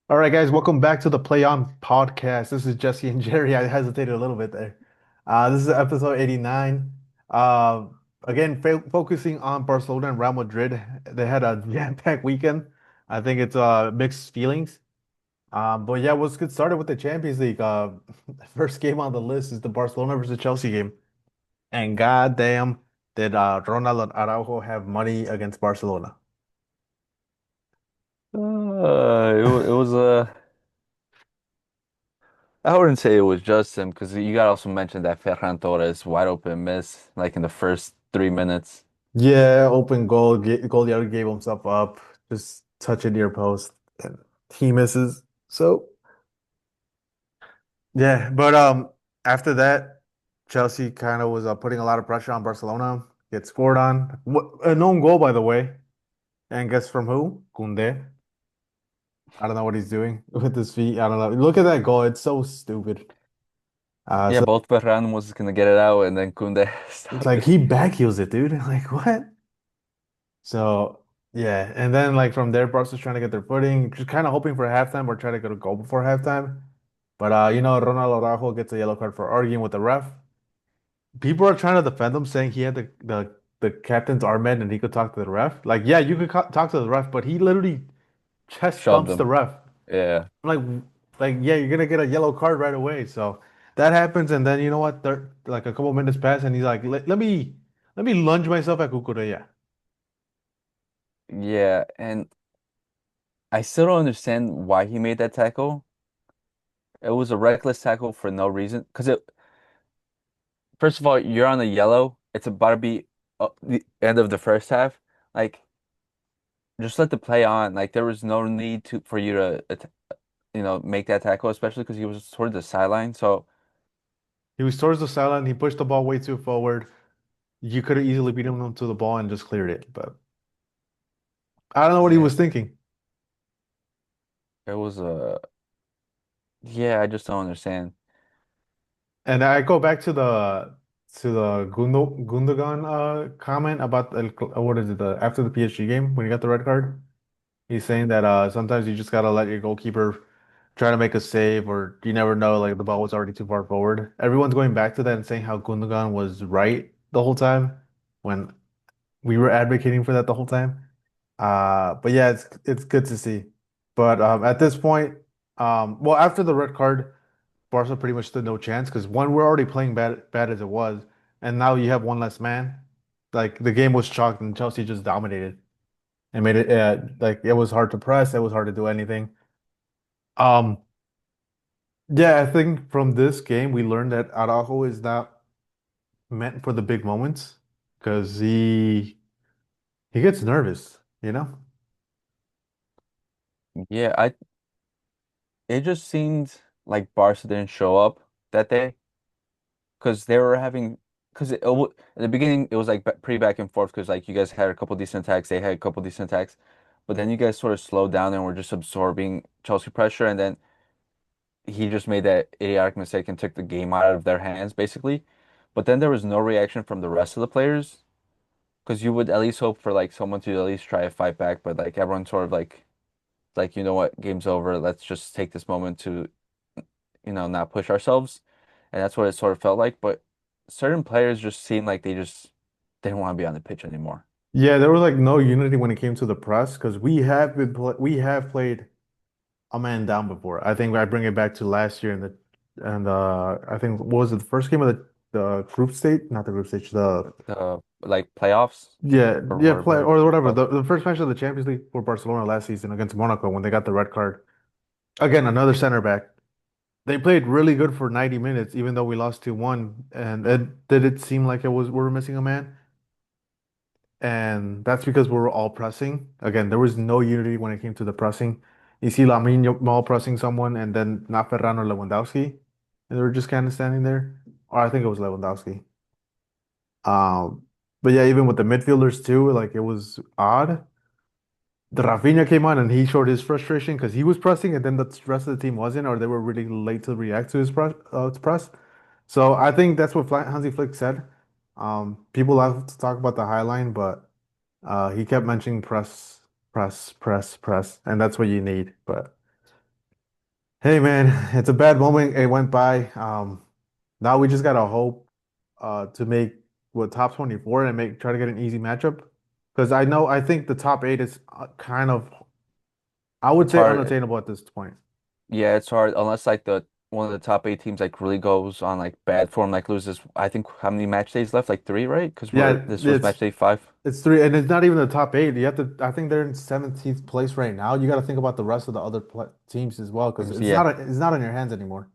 All right, guys, welcome back to the Play On podcast. This is Jesse and Jerry. I hesitated a little bit there. This is episode 89. Uh, again, focusing on Barcelona and Real Madrid. They had a jam-packed weekend. I think it's mixed feelings. But yeah, let's get started with the Champions League. First game on the list is the Barcelona versus Chelsea game. And goddamn, did Ronald Araujo have money against Barcelona? It was I wouldn't say it was just him because you got also mentioned that Ferran Torres wide open miss like in the first 3 minutes. Yeah, open goal. Goalkeeper gave himself up. Just touch it near post, and he misses. So yeah, but after that, Chelsea kind of was putting a lot of pressure on Barcelona. Get scored on. A known goal, by the way. And guess from who? Koundé. I don't know what he's doing with his feet. I don't know. Look at that goal. It's so stupid. Yeah, So both Ferran was gonna get it out and then Koundé it's stopped like it. he backheels it, dude. Like what? So yeah, and then like from there, Barca's trying to get their footing, just kind of hoping for halftime or try to get a goal before halftime. But Ronald Araujo gets a yellow card for arguing with the ref. People are trying to defend him, saying he had the captain's armband and he could talk to the ref. Like, yeah, you could talk to the ref, but he literally chest Shoved bumps the him. ref. Yeah. Like yeah, you're gonna get a yellow card right away. So that happens, and then you know what? Like a couple minutes pass, and he's like, let me lunge myself at Cucurella. Yeah, and I still don't understand why he made that tackle. It was a reckless tackle for no reason. Because first of all, you're on a yellow. It's about to be the end of the first half. Like, just let the play on. Like, there was no need to for you to make that tackle, especially because he was toward the sideline. So He was towards the sideline. He pushed the ball way too forward. You could have easily beat him to the ball and just cleared it. But I don't know what he yeah, was thinking. it was yeah, I just don't understand. And I go back to the Gundogan comment about what is it after the PSG game when he got the red card. He's saying that sometimes you just gotta let your goalkeeper try to make a save, or you never know, like the ball was already too far forward. Everyone's going back to that and saying how Gundogan was right the whole time when we were advocating for that the whole time. But yeah, it's good to see. But at this point, well, after the red card, Barca pretty much stood no chance because one, we're already playing bad as it was, and now you have one less man. Like the game was chalked, and Chelsea just dominated and made it like it was hard to press, it was hard to do anything. Um, yeah, I think from this game we learned that Araujo is not meant for the big moments because he gets nervous, you know? Yeah, I it just seemed like Barca didn't show up that day because they were having because in the beginning it was like pretty back and forth because like you guys had a couple decent attacks, they had a couple decent attacks, but then you guys sort of slowed down and were just absorbing Chelsea pressure, and then he just made that idiotic mistake and took the game out of their hands basically. But then there was no reaction from the rest of the players. Because you would at least hope for like someone to at least try to fight back, but like everyone sort of like you know what, game's over. Let's just take this moment to not push ourselves, and that's what it sort of felt like. But certain players just seemed like they just didn't want to be on the pitch anymore. Yeah, there was like no unity when it came to the press because we have played a man down before. I think I bring it back to last year and I think what was it the first game of the group stage? Not the group stage, the The like playoffs or yeah, play whatever. or whatever. Oh, The first match of the Champions League for Barcelona last season against Monaco when they got the red card. Again, another center back. They played really good for 90 minutes, even though we lost 2-1. And it did it seem like it was we were missing a man? And that's because we were all pressing. Again, there was no unity when it came to the pressing. You see Lamine Yamal pressing someone and then not Ferran or Lewandowski. And they were just kind of standing there. Or I think it was Lewandowski. Um, but yeah, even with the midfielders too, like it was odd. The Rafinha came on and he showed his frustration because he was pressing and then the rest of the team wasn't, or they were really late to react to his press. So I think that's what Hansi Flick said. People love to talk about the high line, but he kept mentioning press, press, press, press, and that's what you need. But Hey man, it's a bad moment. It went by. Now we just gotta hope to make what top 24 and make try to get an easy matchup. Because I think the top eight is kind of I would It's say hard. unattainable at this point. Yeah, it's hard unless like the one of the top eight teams like really goes on like bad form, like loses. I think how many match days left? Like three, right? Because we're Yeah, this was match day five. it's three, and it's not even the top eight. You have to. I think they're in 17th place right now. You got to think about the rest of the other pl teams as well, because Yeah, it's not in your hands anymore.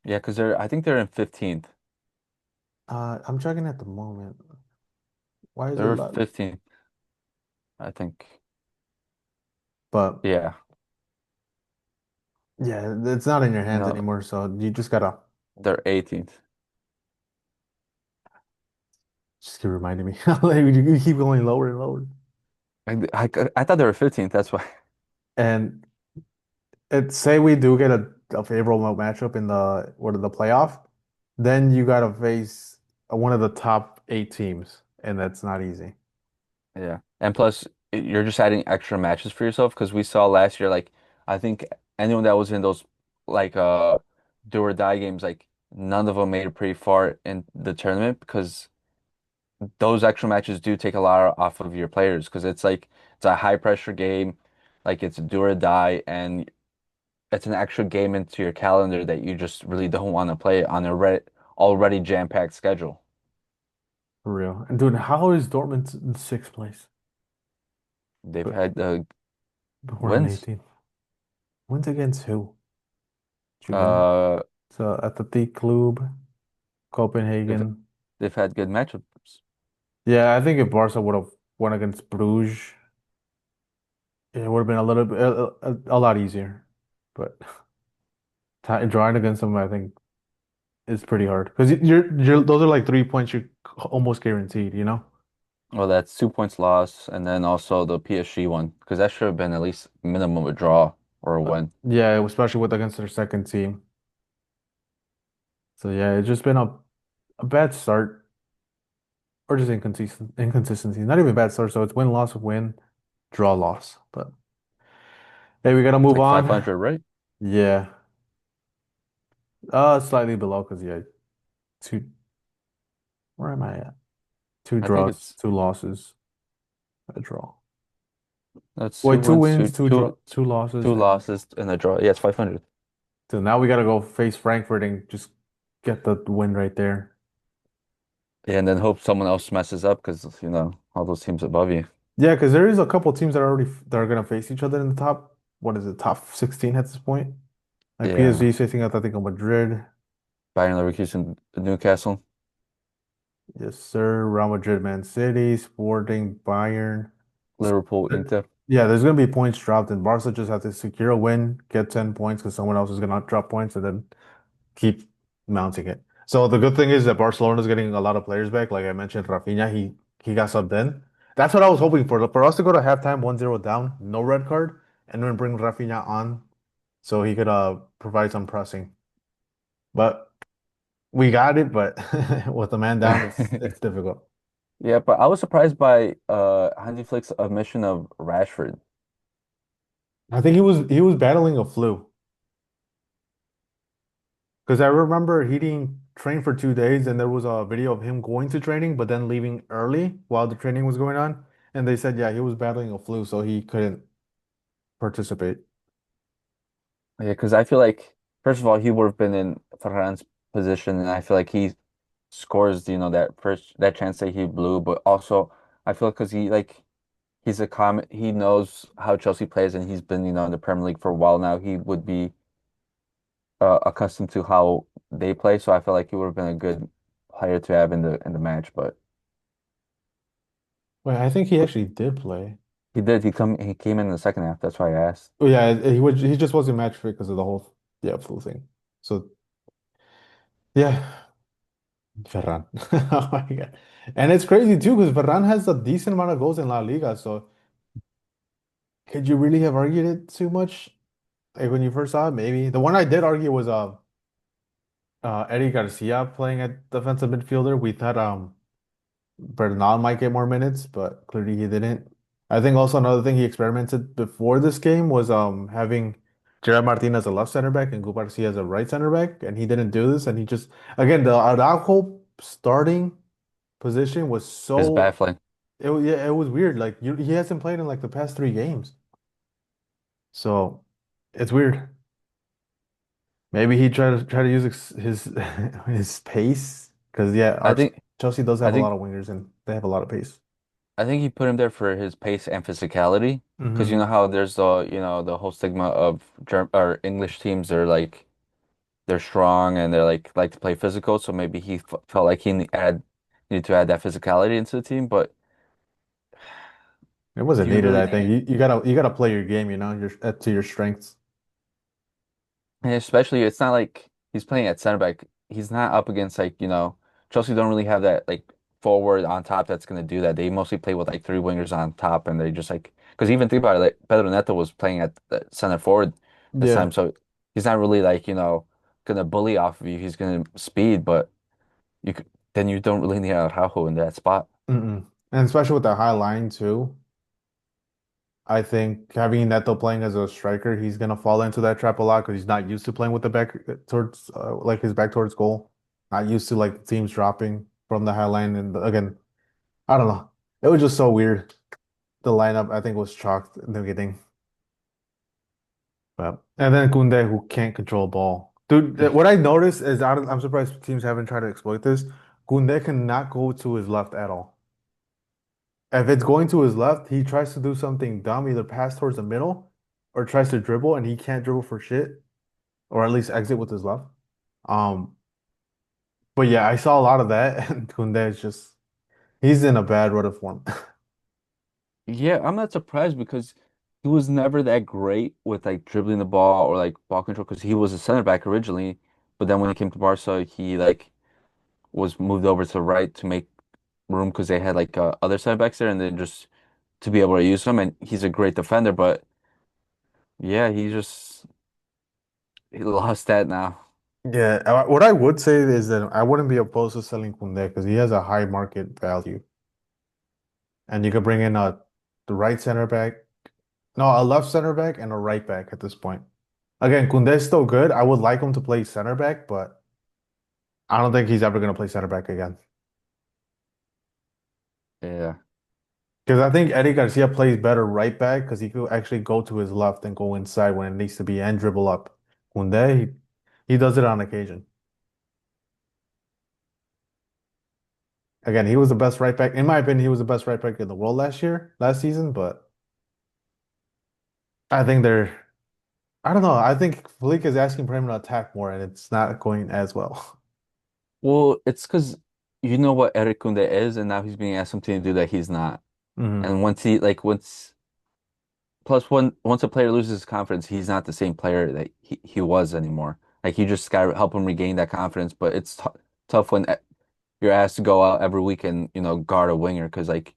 yeah, because I think they're in 15th. I'm checking at the moment. Why is it They're low? 15th, I think. But Yeah, yeah, it's not in your hands no, anymore. So you just gotta they're 18th. just keep reminding me. Like, you keep going lower and lower. I thought they were 15th. That's why. And say we do get a favorable matchup in the playoff, then you gotta face one of the top eight teams, and that's not easy. Yeah, and plus you're just adding extra matches for yourself because we saw last year like I think anyone that was in those like do or die games like none of them made it pretty far in the tournament because those extra matches do take a lot off of your players because it's like it's a high pressure game, like it's do or die, and it's an extra game into your calendar that you just really don't want to play on a already jam-packed schedule. For real. And dude, how is Dortmund in sixth place? They've But had but we're in wins. 18th. Wins against who? Juventus. Uh, So Athletic Club, they've Copenhagen. they've had good matchups. Yeah, I think if Barca would have won against Bruges, it would have been a little bit a lot easier. But drawing against them, I think, is pretty hard because you're those are like 3 points you're almost guaranteed, you know? Well, that's 2 points loss, and then also the PSG one, because that should have been at least minimum a draw or a win. Yeah, especially with against their second team. So yeah, it's just been a bad start or just inconsistency. Not even bad start. So it's win loss win draw loss. But hey, we gotta It's move like on. 500, right? Yeah, slightly below because yeah, two. Where am I at? Two I think draws, it's two losses, a draw. that's two Wait, two wins, wins, two losses, two and losses and a draw. Yeah, it's 500. so now we gotta go face Frankfurt and just get the win right there. Yeah, and then hope someone else messes up because all those teams above you. Yeah, because there is a couple teams that are gonna face each other in the top. What is it, top 16 at this point? Like Yeah, PSG facing Atletico Madrid. Bayern Leverkusen, Newcastle, Yes, sir. Real Madrid, Man City, Sporting, Bayern. So, Liverpool, Inter. yeah, there's gonna be points dropped, and Barca just have to secure a win, get 10 points because someone else is gonna drop points, and then keep mounting it. So the good thing is that Barcelona is getting a lot of players back. Like I mentioned, Rafinha, he got subbed in. That's what I was hoping for us to go to halftime 1-0 down, no red card, and then bring Rafinha on so he could provide some pressing. But we got it, but with the man down, it's difficult. Yeah, but I was surprised by Hansi Flick's omission of Rashford. I think he was battling a flu because I remember he didn't train for 2 days, and there was a video of him going to training but then leaving early while the training was going on, and they said yeah he was battling a flu, so he couldn't participate. Yeah, because I feel like first of all he would have been in Ferran's position, and I feel like he scores, that chance that he blew, but also I feel because he knows how Chelsea plays, and he's been in the Premier League for a while now. He would be accustomed to how they play, so I feel like he would have been a good player to have in the match. But Wait, I think he actually did play. he did. He came in the second half. That's why I asked. Oh yeah, he just wasn't match fit because of the whole yeah flu thing. So yeah, Ferran. Oh my God. And it's crazy too because Ferran has a decent amount of goals in La Liga. So could you really have argued it too much? Like when you first saw it, maybe. The one I did argue was Eddie Garcia playing at defensive midfielder. We thought Bernal might get more minutes, but clearly he didn't. I think also another thing he experimented before this game was having Gerard Martinez a left center back and Cubarsí as a right center back, and he didn't do this, and he just again the Araujo starting position was It's so baffling. yeah, it was weird. Like he hasn't played in like the past 3 games, so it's weird. Maybe he try to use his his pace because yeah, I Arch think Chelsea does I have a lot think of wingers and they have a lot of pace. I think he put him there for his pace and physicality. Because you Hmm. know how there's the whole stigma of Germ or English teams are like they're strong and they're like to play physical. So maybe he f felt like needed to add that physicality into the team. But It wasn't do you needed, really I need think. it? You gotta play your game, your to your strengths. And especially, it's not like he's playing at center back. He's not up against Chelsea don't really have that like forward on top that's gonna do that. They mostly play with like three wingers on top, and they just like because even think about it, like Pedro Neto was playing at the center forward this Yeah. time, so he's not really gonna bully off of you. He's gonna speed, but you could, then you don't really need Araujo in that spot. Mm-mm. And especially with the high line too. I think having Neto playing as a striker, he's gonna fall into that trap a lot because he's not used to playing with the back towards like his back towards goal. Not used to like teams dropping from the high line. And again, I don't know. It was just so weird. The lineup I think was chalked in the beginning. But and then Kunde who can't control a ball. Dude, what I noticed is I'm surprised teams haven't tried to exploit this. Kunde cannot go to his left at all. If it's going to his left, he tries to do something dumb, either pass towards the middle or tries to dribble, and he can't dribble for shit, or at least exit with his left. Um, but yeah, I saw a lot of that, and Kunde is just he's in a bad run of form. Yeah, I'm not surprised because he was never that great with like dribbling the ball or like ball control because he was a center back originally, but then when he came to Barca, he like was moved over to right to make room because they had like other center backs there, and then just to be able to use him. And he's a great defender, but yeah, he lost that now. Yeah, what I would say is that I wouldn't be opposed to selling Kunde because he has a high market value, and you could bring in a the right center back, no, a left center back and a right back at this point. Again, Kunde's still good. I would like him to play center back, but I don't think he's ever going to play center back again. Yeah. Because I think Eddie Garcia plays better right back because he could actually go to his left and go inside when it needs to be and dribble up. Kunde, he does it on occasion. Again, he was the best right back. In my opinion, he was the best right back in the world last season, but I think I don't know. I think Flick is asking for him to attack more and it's not going as well. Well, it's because you know what Eric Kunde is, and now he's being asked something to do that he's not. Hmm. And once plus once a player loses his confidence, he's not the same player that he was anymore. Like you just gotta help him regain that confidence. But it's t tough when you're asked to go out every week and guard a winger because like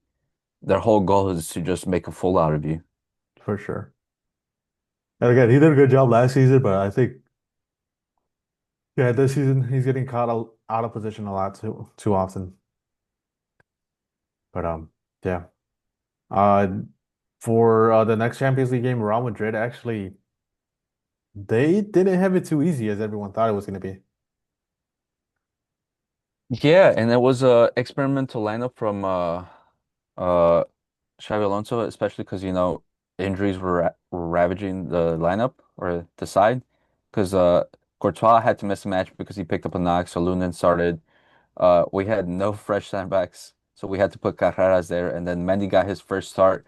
their whole goal is to just make a fool out of you. For sure. And again, he did a good job last season, but I think yeah, this season he's getting caught out of position a lot too often. But yeah. Uh, for the next Champions League game, Real Madrid actually they didn't have it too easy as everyone thought it was going to be. Yeah, and it was a experimental lineup from uh Xabi Alonso, especially because injuries were ravaging the lineup or the side because Courtois had to miss a match because he picked up a knock, so Lunin started. We had no fresh center backs, so we had to put Carreras there, and then Mendy got his first start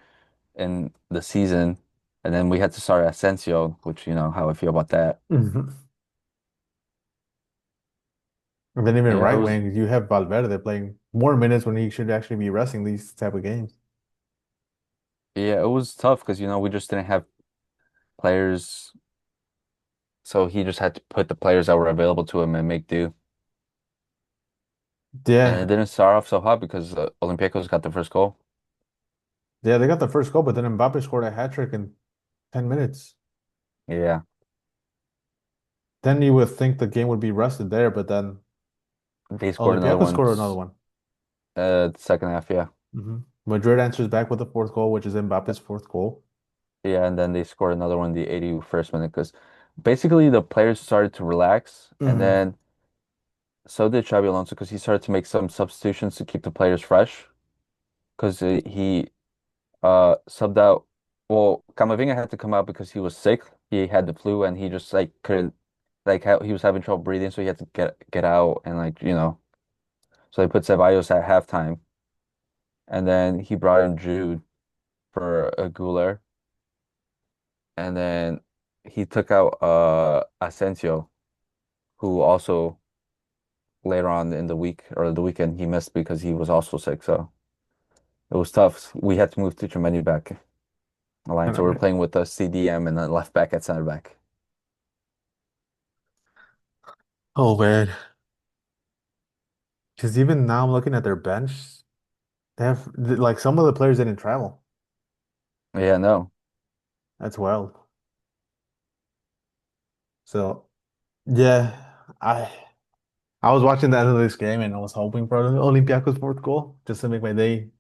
in the season, and then we had to start Asensio, which you know how I feel about that. Mhm. And then even Yeah, it right was wing, you have Valverde playing more minutes when he should actually be resting these type of games. yeah, it was tough because we just didn't have players, so he just had to put the players that were available to him and make do. And it Yeah, didn't start off so hot because Olympiacos got the first goal. yeah, they got the first goal, but then Mbappe scored a hat trick in 10 minutes. Yeah, Then you would think the game would be rested there, but then they scored another Olympiacos one, scored another one. second half. Yeah, Hmm. Madrid answers back with the fourth goal, which is Mbappe's fourth goal. yeah, and then they scored another one the 81st minute because basically the players started to relax, and Hmm. then so did Xabi Alonso because he started to make some substitutions to keep the players fresh. Because he subbed out. Well, Camavinga had to come out because he was sick. He had the flu, and he just like couldn't like he was having trouble breathing, so he had to get out and like So they put Ceballos at halftime, and then he brought in Jude for a Guler, and then he took out Asensio, who also later on in the week or the weekend he missed because he was also sick. So it was tough. We had to move to Tchouaméni back line, And so we're playing with a CDM and a left back at center back. oh man, because even now I'm looking at their bench. They have like some of the players didn't travel. Yeah, no. That's wild. So yeah, I I was watching the end of this game and I was hoping for the Olympiacos fourth goal just to make my day,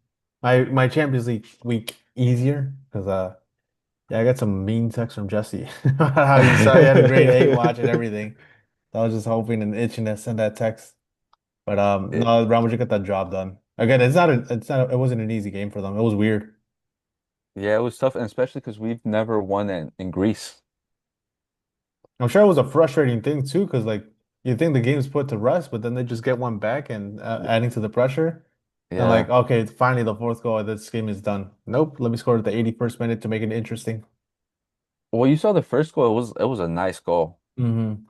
my Champions League week easier. Because yeah, I got some mean text from Jesse how he saw he had a great hate watch and everything. So I was just hoping and itching to send that text. But It, no, Real Madrid got that job done. Again, it wasn't an easy game for them. It was weird. yeah, it was tough, and especially because we've never won in Greece. I'm sure it was a frustrating thing too, because like you think the game's put to rest, but then they just get one back and adding to the pressure. And like, Yeah. okay, finally the fourth goal of this game is done. Nope, let me score at the 81st minute to make it interesting. Well, you saw the first goal. It was a nice goal. Hmm.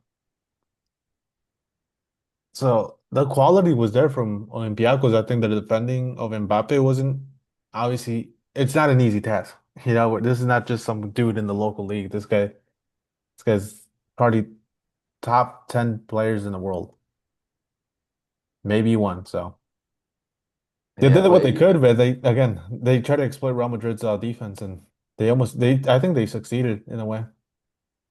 So the quality was there from Olympiacos. I think that the defending of Mbappe wasn't obviously it's not an easy task. You know, this is not just some dude in the local league. This guy's probably top 10 players in the world, maybe one. So they Yeah, did what but they could, but they tried to exploit Real Madrid's defense, and they I think they succeeded in a way.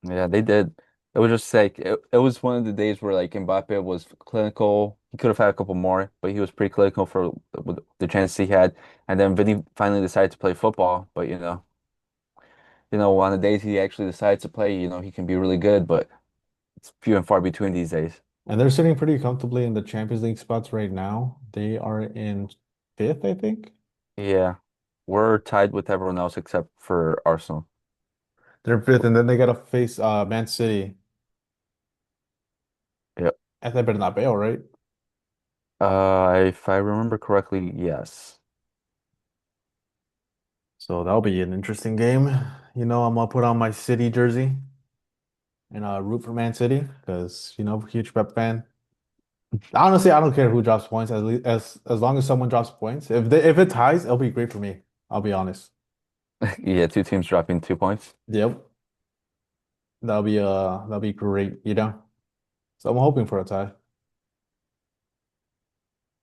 yeah, they did. It was just like it was one of the days where like Mbappe was clinical. He could have had a couple more, but he was pretty clinical for with the chances he had. And then Vinny finally decided to play football. But on the days he actually decides to play, he can be really good, but it's few and far between these days. And they're sitting pretty comfortably in the Champions League spots right now. They are in fifth, I think. Yeah, we're tied with everyone else except for Arsenal. They're fifth, and then they gotta face Man City Yep. at the Bernabeu, right? If I remember correctly, yes. So that'll be an interesting game. You know, I'm gonna put on my City jersey and root for Man City because huge Pep fan. Honestly, I don't care who drops points as long as someone drops points. If it ties, it'll be great for me. I'll be honest. Yeah, two teams dropping 2 points. Yep, that'll be great. So I'm hoping for a tie.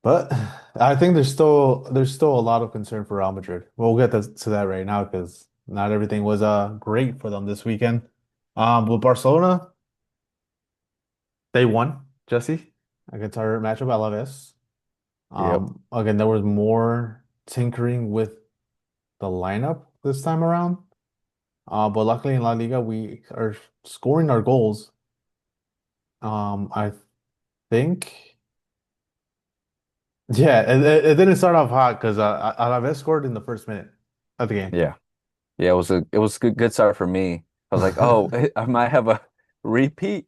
But I think there's still a lot of concern for Real Madrid. We'll get to that right now because not everything was great for them this weekend. With Barcelona, they won, Jesse, against our matchup Alaves. Yep. Again, there was more tinkering with the lineup this time around. But luckily in La Liga, we are scoring our goals. I think, yeah, it didn't start off hot because Alaves scored in the first minute of the game. Yeah. Yeah, it was a good start for me. I was like, oh, I might have a repeat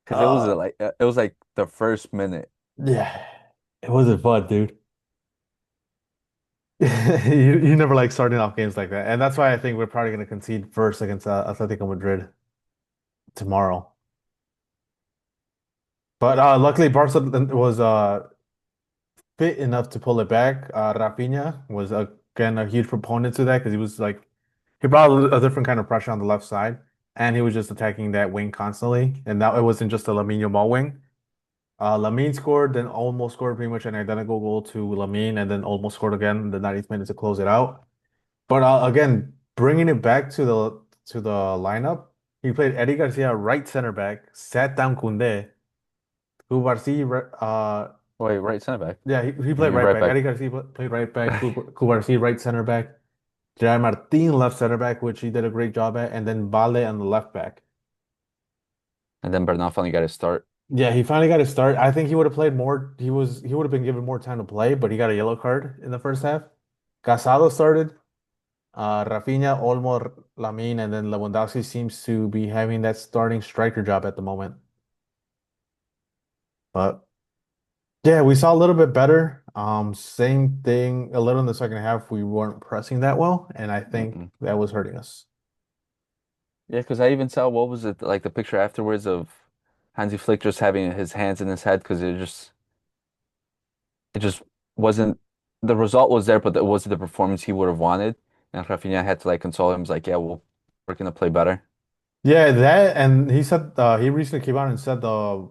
because Uh, it was like the first minute. yeah, it wasn't fun, dude. You never like starting off games like that, and that's why I think we're probably going to concede first against Atletico Madrid tomorrow. But luckily, Barca was fit enough to pull it back. Rafinha was again a huge proponent to that because he was like he brought a different kind of pressure on the left side, and he was just attacking that wing constantly. And now it wasn't just a Lamine Yamal wing. Lamine scored, then almost scored pretty much an identical goal to Lamine, and then almost scored again in the 90th minute to close it out. But again, bringing it back to the lineup, he played Eddie Garcia right center back, sat down Koundé, Cubarsí, Wait, right center back. yeah, he You played mean right right back. back? Eddie Garcia played right back, Cubarsí right center back. Gerard Martin left center back, which he did a great job at, and then Vale on the left back. And then Bernal finally got his start. Yeah, he finally got his start. I think he would have played more. He would have been given more time to play, but he got a yellow card in the first half. Casado started. Rafinha, Olmo, Lamine, and then Lewandowski seems to be having that starting striker job at the moment. But yeah, we saw a little bit better. Same thing, a little in the second half. We weren't pressing that well, and I think Mm-mm. that was hurting us. Yeah, because I even saw what was it like the picture afterwards of Hansi Flick just having his hands in his head because it just wasn't the result was there, but it wasn't the performance he would have wanted. And Rafinha had to like console him. He's like, yeah, we're gonna play better. Yeah, that and he said he recently came out and said the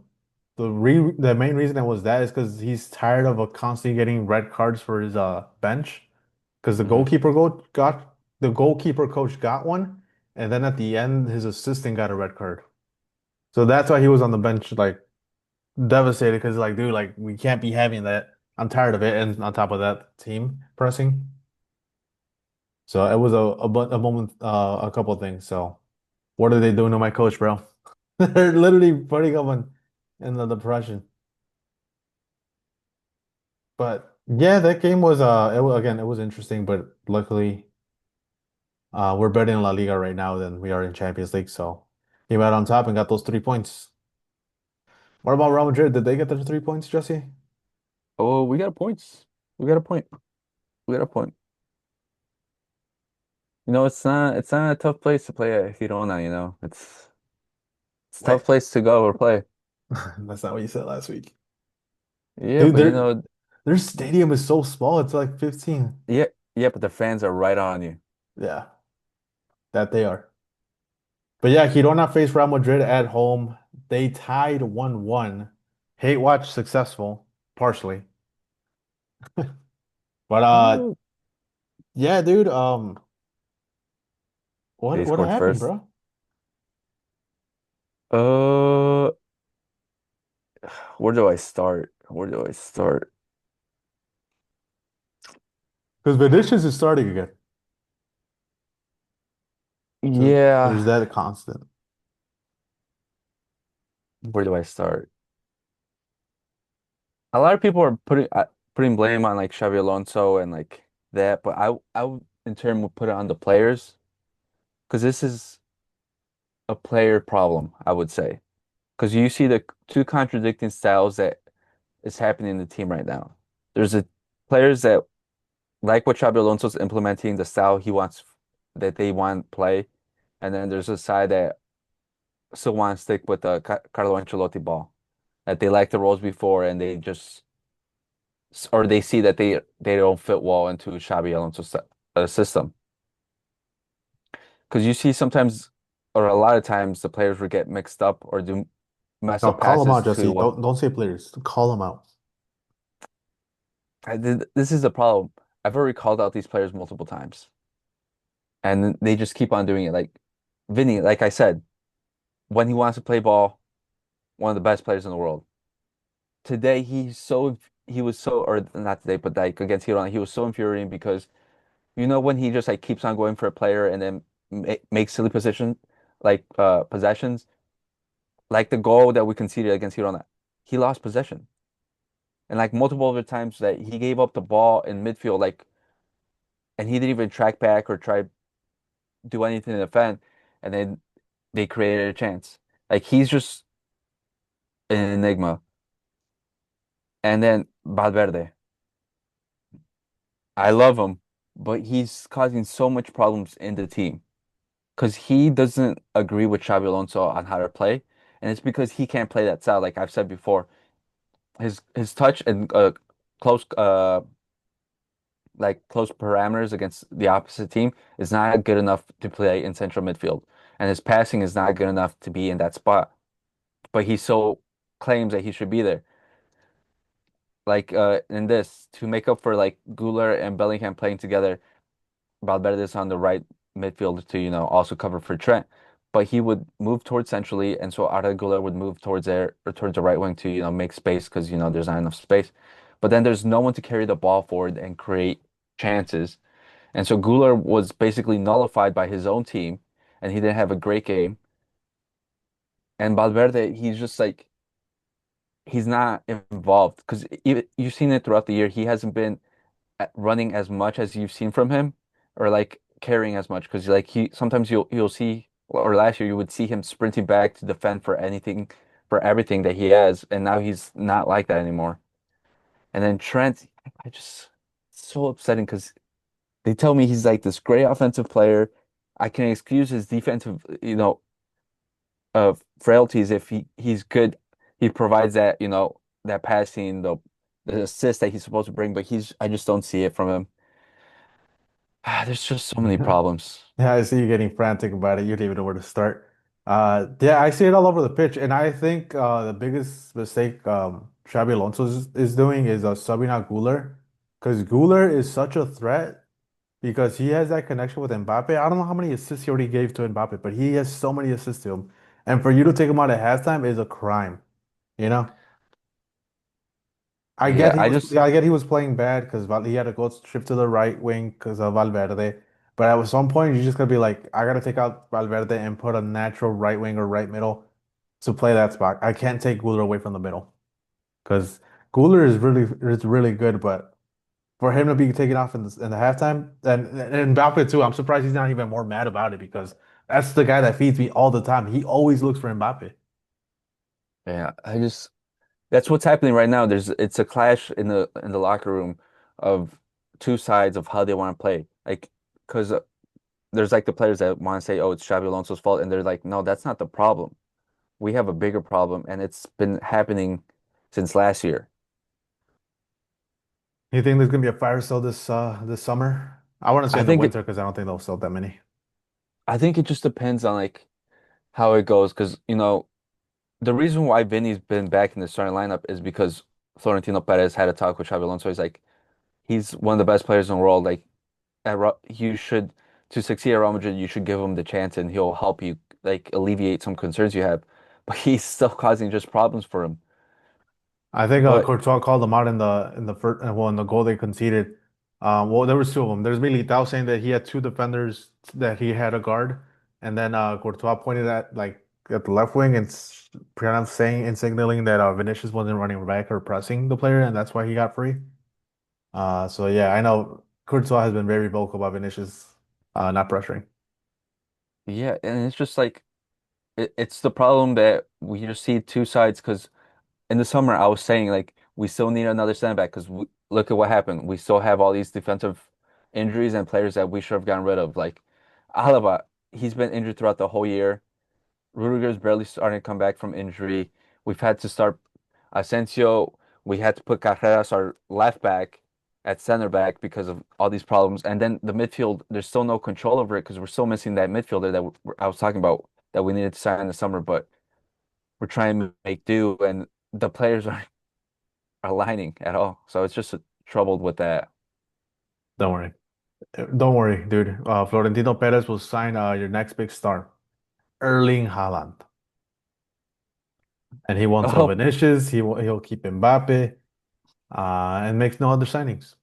main reason that was that is because he's tired of constantly getting red cards for his bench because Hmm. the goalkeeper coach got one, and then at the end his assistant got a red card. So that's why he was on the bench like devastated because like dude like we can't be having that. I'm tired of it, and on top of that team pressing. So it was a moment a couple of things. So what are they doing to my coach, bro? They're literally putting him in the depression. But yeah, that game was again it was interesting, but luckily we're better in La Liga right now than we are in Champions League. So came out on top and got those 3 points. What about Real Madrid? Did they get their 3 points, Jesse? Oh, we got points. We got a point. We got a point. It's not a tough place to play at Girona, It's a tough Wait, place to go or play. that's not what you said last week. Yeah, Dude, but their stadium is so small. It's like 15. yeah, yeah, but the fans are right on you. Yeah, that they are. But yeah, Girona faced Real Madrid at home. They tied 1-1. Hate watch successful, partially. But Oh, yeah, dude, they what scored happened, first. bro? Uh, where do I start? Where do I start? Because Vinicius is starting again. So there's Yeah, that constant. where do I start? A lot of people are putting blame on like Xabi Alonso and like that, but I would in turn would put it on the players because this is a player problem, I would say. Because you see the two contradicting styles that is happening in the team right now. There's a players that like what Xabi Alonso's implementing, the style he wants that they want to play, and then there's a side that still want to stick with the Carlo Ancelotti ball, that they like the roles before and they just or they see that they don't fit well into Xabi Alonso's system. Because you see sometimes, or a lot of times, the players will get mixed up or do mess No, up call him out, passes Jesse. to. Don't say players. Call him out. This is the problem. I've already called out these players multiple times, and they just keep on doing it. Like Vinny, like I said, when he wants to play ball, one of the best players in the world. Today, he was so, or not today, but like against Girona, he was so infuriating because when he just like keeps on going for a player and then makes silly possessions, like the goal that we conceded against Girona, he lost possession. And like multiple other times that he gave up the ball in midfield, like, and he didn't even track back or try do anything to defend, and then they created a chance. Like he's just an enigma. And then Valverde, I love him, but he's causing so much problems in the team because he doesn't agree with Xabi Alonso on how to play, and it's because he can't play that style. Like I've said before, his touch and close close parameters against the opposite team is not good enough to play in central midfield, and his passing is not good enough to be in that spot. But he so claims that he should be there. Like in this to make up for like Guler and Bellingham playing together, Valverde is on the right midfield to also cover for Trent. But he would move towards centrally, and so Arda Güler would move towards there or towards the right wing to make space because there's not enough space. But then there's no one to carry the ball forward and create chances. And so Guler was basically nullified by his own team, and he didn't have a great game. And Valverde, he's just like he's not involved because you've seen it throughout the year. He hasn't been running as much as you've seen from him, or like carrying as much. Because like he sometimes you'll see, or last year you would see him sprinting back to defend for anything, for everything that he has, and now he's not like that anymore. And then Trent, I just it's so upsetting because they tell me he's like this great offensive player. I can excuse his defensive, frailties if he's good. He provides that, that passing, the assist that he's supposed to bring, but I just don't see it from him. There's just so many problems. Yeah, I see you getting frantic about it. You don't even know where to start. Yeah, I see it all over the pitch, and I think the biggest mistake Xabi Alonso is doing is subbing out Güler, because Güler is such a threat because he has that connection with Mbappe. I don't know how many assists he already gave to Mbappe, but he has so many assists to him, and for you to take him out at halftime is a crime, you know? Yeah, I just I get he was playing bad because he had to go shift to the right wing because of Valverde. But at some point, you just gotta be like, I gotta take out Valverde and put a natural right wing or right middle to play that spot. I can't take Guler away from the middle because Guler is really good, but for him to be taken off in the halftime and Mbappe too, I'm surprised he's not even more mad about it because that's the guy that feeds me all the time. He always looks for Mbappe. yeah, I just that's what's happening right now. It's a clash in the locker room of two sides of how they want to play. Like, because there's like the players that want to say, "Oh, it's Xabi Alonso's fault," and they're like, "No, that's not the problem. We have a bigger problem, and it's been happening since last year." You think there's gonna be a fire sale this summer? I want to say I in the think winter because I don't think they'll sell that many. I think it just depends on like how it goes, because the reason why Vinny's been back in the starting lineup is because Florentino Perez had a talk with Xabi Alonso. He's like, he's one of the best players in the world. Like, you should to succeed at Real Madrid, you should give him the chance, and he'll help you like alleviate some concerns you have. But he's still causing just problems for him. I think But Courtois called them out in the first well in the goal they conceded. Well, there was two of them. There's Militao saying that he had two defenders that he had a guard, and then Courtois pointed at the left wing and kind of saying and signaling that Vinicius wasn't running back or pressing the player, and that's why he got free. So yeah, I know Courtois has been very vocal about Vinicius not pressuring. yeah, and it's just like it's the problem that we just see two sides. Because in the summer, I was saying like we still need another center back because look at what happened. We still have all these defensive injuries and players that we should have gotten rid of. Like Alaba, he's been injured throughout the whole year. Rudiger's barely starting to come back from injury. We've had to start Asensio. We had to put Carreras, our left back, at center back because of all these problems. And then the midfield, there's still no control over it because we're still missing that midfielder that I was talking about that we needed to sign in the summer. But we're trying to make do, and the players aren't aligning at all. So it's just troubled with that. Don't worry. Don't worry, dude. Florentino Perez will sign your next big star, Erling Haaland, and he won't sell Oh, Vinicius. He'll keep Mbappe, and makes no other signings.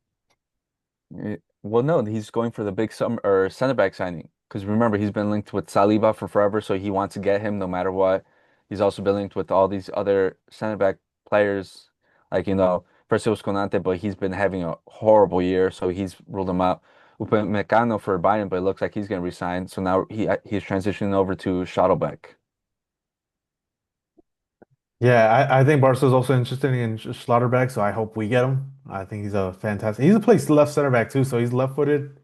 well, no, he's going for the big summer or center back signing because remember he's been linked with Saliba for forever, so he wants to get him no matter what. He's also been linked with all these other center back players, like first it was Konate, but he's been having a horrible year, so he's ruled him out. Upamecano for Bayern, but it looks like he's going to resign. So now he's transitioning over to Schalottenbeck. Yeah, I think Barca's also interested in Schlotterbeck, so I hope we get him. I think he's a fantastic. He's a plays left center back too, so he's left-footed.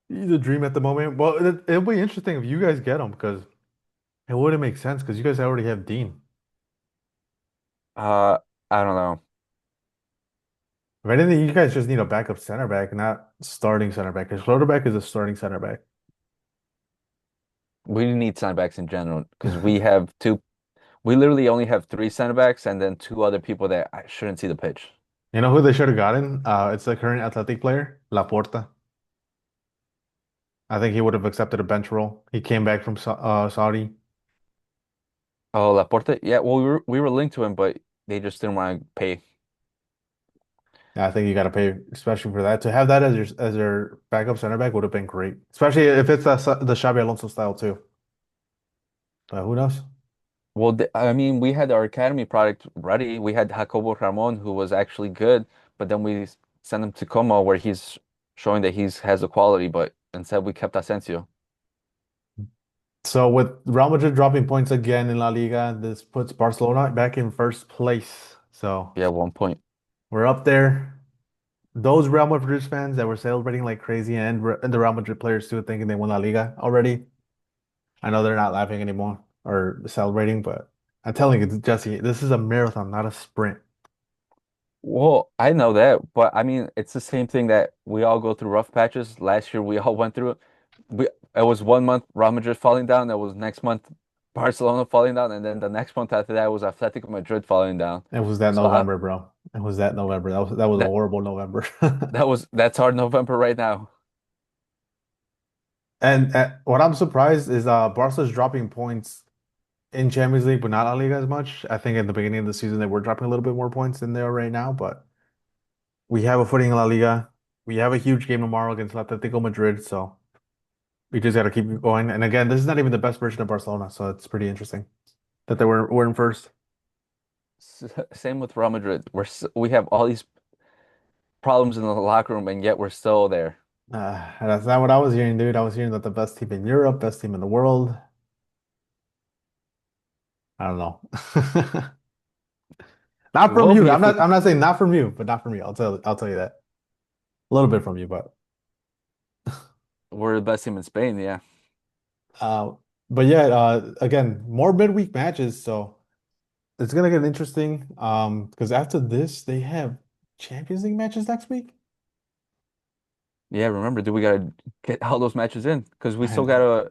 He's a dream at the moment. Well, it'll be interesting if you guys get him because it wouldn't make sense because you guys already have Dean. Uh, I don't know. If anything, you guys just need a backup center back, not starting center back. Because Schlotterbeck is a starting center back. We need center backs in general because we have two. We literally only have three center backs and then two other people that I shouldn't see the pitch. You know who they should have gotten? It's the current Athletic player, Laporta. I think he would have accepted a bench role. He came back from Saudi. Oh, Laporte? Yeah, well, we were linked to him, but they just didn't want to pay. Yeah, I think you got to pay, especially for that. To have that as your backup center back would have been great, especially if it's the Xabi Alonso style too. But who knows? Well, I mean, we had our academy product ready. We had Jacobo Ramon, who was actually good, but then we sent him to Como, where he's showing that he's has the quality. But instead, we kept Asensio. So with Real Madrid dropping points again in La Liga, this puts Barcelona back in first place. So Yeah, 1 point. we're up there. Those Real Madrid fans that were celebrating like crazy, and the Real Madrid players too, thinking they won La Liga already. I know they're not laughing anymore or celebrating, but I'm telling you, Jesse, this is a marathon, not a sprint. Well, I know that, but I mean, it's the same thing that we all go through rough patches. Last year, we all went through it. It was 1 month Real Madrid falling down. It was next month Barcelona falling down, and then the next month after that was Atletico Madrid falling down. It was that So November, bro. It was that November. That was a that horrible November. that's our November right now. And what I'm surprised is Barca's dropping points in Champions League, but not La Liga as much. I think at the beginning of the season they were dropping a little bit more points than they are right now, but we have a footing in La Liga. We have a huge game tomorrow against Atletico Madrid, so we just got to keep going. And again, this is not even the best version of Barcelona, so it's pretty interesting that we're in first. Same with Real Madrid. We have all these problems in the locker room, and yet we're still there. That's not what I was hearing, dude. I was hearing that the best team in Europe, best team in the world. I don't know. Not We from will you. be I'm if we not. I'm not saying not from you, but not from me. I'll tell you that. A little bit from you, but we're the best team in Spain. Yeah, uh, but yeah. Again, more midweek matches, so it's gonna get interesting. Because after this, they have Champions League matches next week. yeah. Remember, do we gotta get all those matches in? Because I know.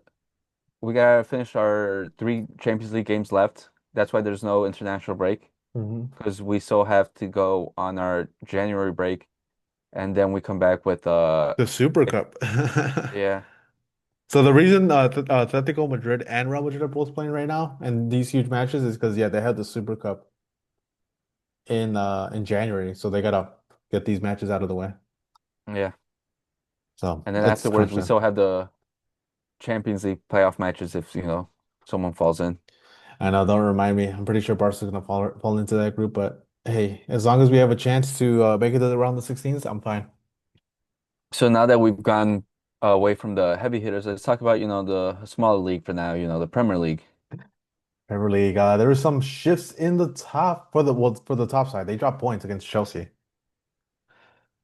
we gotta finish our 3 Champions League games left. That's why there's no international break. Hmm. Because we still have to go on our January break, and then we come back with The Super it- Cup. yeah, So the reason Atletico Madrid and Real Madrid are both playing right now and these huge matches is because yeah, they had the Super Cup in January, so they gotta get these matches out of the way. yeah. So And then it's afterwards, crunch we time. still have the Champions League playoff matches if someone falls in. I know, don't remind me. I'm pretty sure Barca's gonna fall into that group, but hey, as long as we have a chance to make it to the round of 16s, I'm fine. So now that we've gone away from the heavy hitters, let's talk about, the smaller league for now, the Premier League. Premier League, there were some shifts in the top for the top side. They dropped points against Chelsea.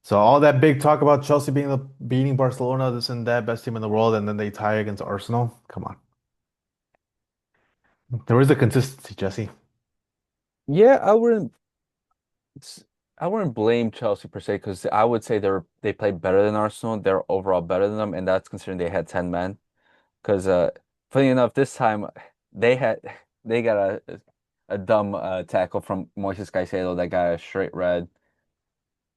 So all that big talk about Chelsea beating Barcelona, this and that, best team in the world, and then they tie against Arsenal. Come on. There is a consistency, Jesse. Yeah, s- I wouldn't blame Chelsea per se because I would say they played better than Arsenal. They're overall better than them, and that's considering they had 10 men. Because funny enough, this time they had they got a dumb tackle from Moises Caicedo that got a straight red,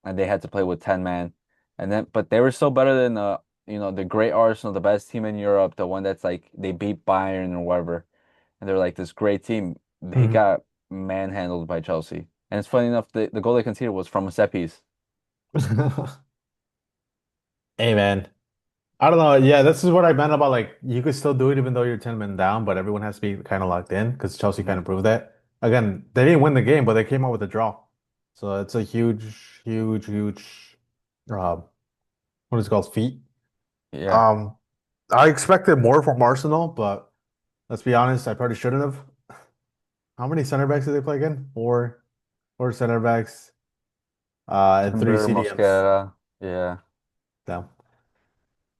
and they had to play with 10 man. But they were still better than the great Arsenal, the best team in Europe, the one that's like they beat Bayern or whatever, and they're like this great team. They Mhm. got manhandled by Chelsea. And it's funny enough, the goal they conceded was from a set piece. Hey man, I don't know. Yeah, this is what I meant about like you could still do it even though you're 10 men down, but everyone has to be kind of locked in because Chelsea kind Hmm. of proved that. Again, they didn't win the game, but they came out with a draw. So it's a huge uh what is it called? Feat. Yeah, Um I expected more from Arsenal, but let's be honest, I probably shouldn't have. How many center backs did they play again? Four center backs, and three Timber, CDMs. Mosquera. Yeah, So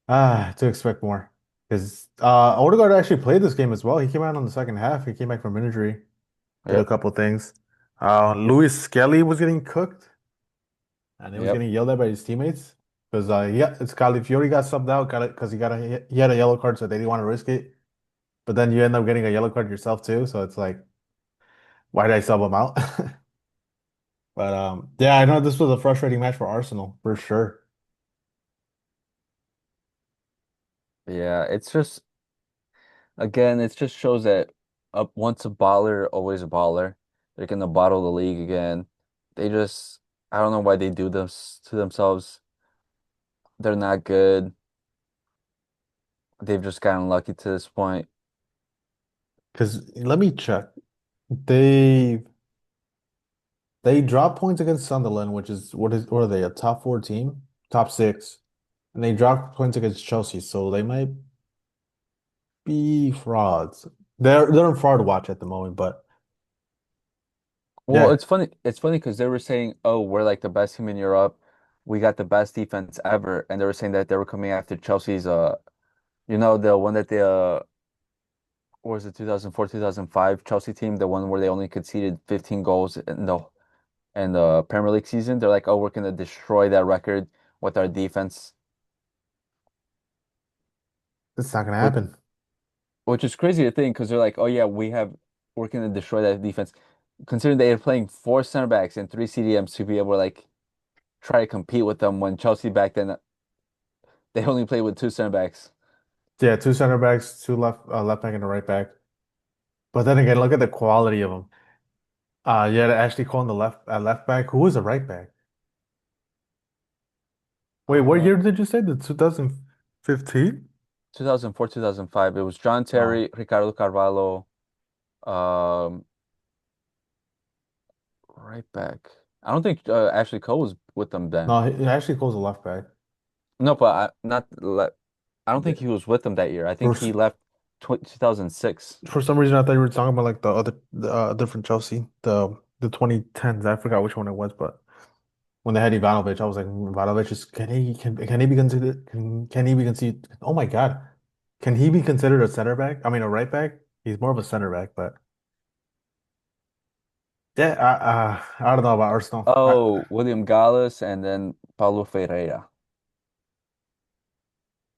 to expect more. Because Odegaard actually played this game as well. He came out on the second half. He came back from injury, did a yep, couple things. Louis Skelly was getting cooked, and he was yep. getting yelled at by his teammates. Because yeah, it's Calafiori got subbed out, got it because he had a yellow card, so they didn't want to risk it. But then you end up getting a yellow card yourself too, so it's like, why did I sub him out? But yeah, I know this was a frustrating match for Arsenal for sure. Yeah, it's just again, it just shows that once a baller, always a baller. They're gonna bottle the league again. They just I don't know why they do this to themselves. They're not good. They've just gotten lucky to this point. Because let me check. They they dropped points against Sunderland, which is what are they, a top four team? Top six. And they dropped points against Chelsea, so they might be frauds. They're in fraud watch at the moment, but Well, yeah, it's funny. It's funny because they were saying, "Oh, we're like the best team in Europe. We got the best defense ever," and they were saying that they were coming after Chelsea's. The one that they what was it 2004, 2005 Chelsea team, the one where they only conceded 15 goals in the Premier League season. They're like, "Oh, we're gonna destroy that record with our defense," it's not gonna which happen. which is crazy to think because they're like, "Oh yeah, we're gonna destroy that defense," considering they are playing four center backs and three CDMs to be able to like try to compete with them when Chelsea back then they only played with two center backs. Yeah, two center backs, two left back and a right back. But then again, look at the quality of them. You had Ashley Cole on the left back. Who was the right back? Wait, what Uh, year did you say? The 2015? 2004, 2005. It was John Oh, Terry, Ricardo Carvalho, um, right back. I don't think Ashley Cole was with them then. no, Ashley Cole's a left back. No, but not le I don't think Yeah. he was with them that year. I For think he left tw 2006. for some reason, I thought you were talking about like different Chelsea, the 2010s. I forgot which one it was, but when they had Ivanovic, I was like, Ivanovic is can he be considered can he be considered? Oh my God, can he be considered a center back? I mean, a right back? He's more of a center back, but yeah, I don't know about Arsenal. Oh, William Gallas and then Paulo Ferreira.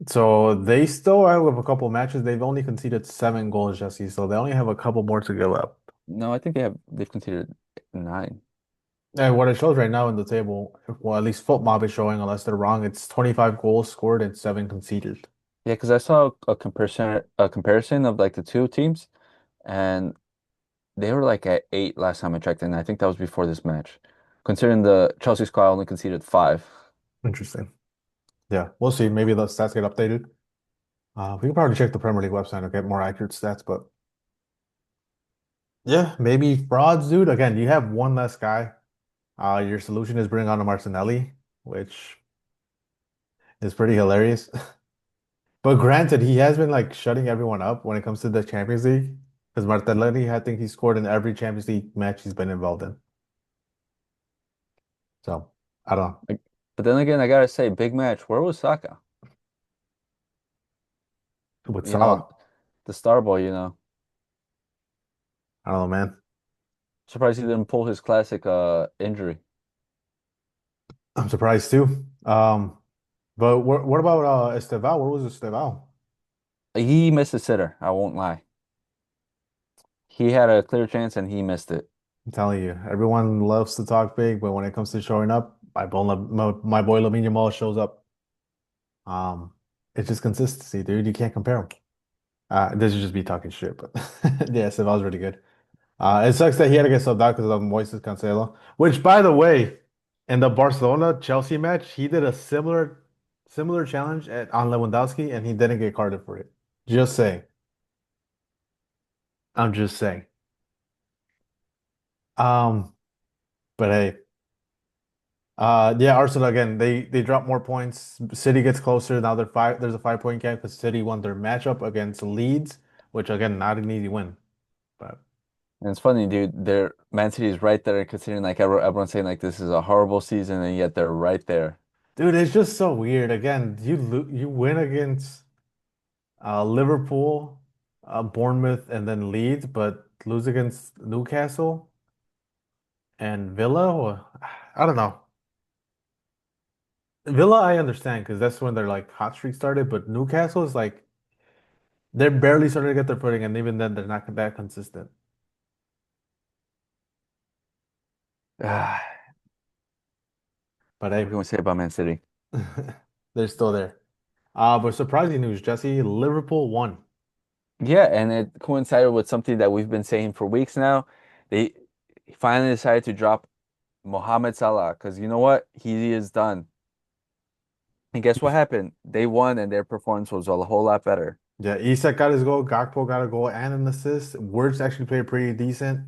So they still have a couple matches. They've only conceded 7 goals, Jesse. So they only have a couple more to give up. No, I think they've considered nine. And what it shows right now in the table, well, at least FootMob is showing, unless they're wrong, it's 25 goals scored and 7 conceded. Yeah, because I saw a comparison of like the two teams, and they were like at eight last time I checked, and I think that was before this match. Considering the Chelsea squad only conceded five. Interesting. Yeah, we'll see. Maybe the stats get updated. We can probably check the Premier League website and get more accurate stats, but yeah, maybe frauds, dude. Again, you have one less guy. Your solution is bring on a Martinelli, which is pretty hilarious. But granted, he has been like shutting everyone up when it comes to the Champions League. Because Martinelli, I think he scored in every Champions League match he's been involved in. So I don't know. Like, but then again, I gotta say, big match. Where was Saka? With You know, Salah, the star boy. I don't know, man. Surprised he didn't pull his classic injury. I'm surprised too. But what about Estevao? Where was Estevao? He missed a sitter, I won't lie. He had a clear chance and he missed it. I'm telling you, everyone loves to talk big, but when it comes to showing up, my boy Lamine Yamal shows up. Um, it's just consistency, dude. You can't compare him. This is just be talking shit, but yeah, Estevão's really good. It sucks that he had to get subbed out because of Moises Cancelo. Which, by the way, in the Barcelona Chelsea match, he did a similar challenge on Lewandowski, and he didn't get carded for it. Just saying. I'm just saying. Um, but hey, yeah, Arsenal again. They drop more points. City gets closer now. There's a 5 point gap because City won their matchup against Leeds, which again not an easy win. But And it's funny, dude. Man City is right there, considering like everyone's saying like this is a horrible season, and yet they're right there. dude, it's just so weird. Again, you win against Liverpool, Bournemouth, and then Leeds, but lose against Newcastle and Villa. I don't know. Villa, I understand because that's when their like hot streak started, but Newcastle is like they're barely starting to get their footing, and even then, they're not that consistent. Ah, But what hey, can we say about Man City? they're still there. But surprising news, Jesse, Liverpool won. Yeah, and it coincided with something that we've been saying for weeks now. They finally decided to drop Mohamed Salah, because you know what? He is done. And guess what happened? They won and their performance was a whole lot better. Yeah, Isak got his goal, Gakpo got a goal and an assist. Wirtz actually played pretty decent.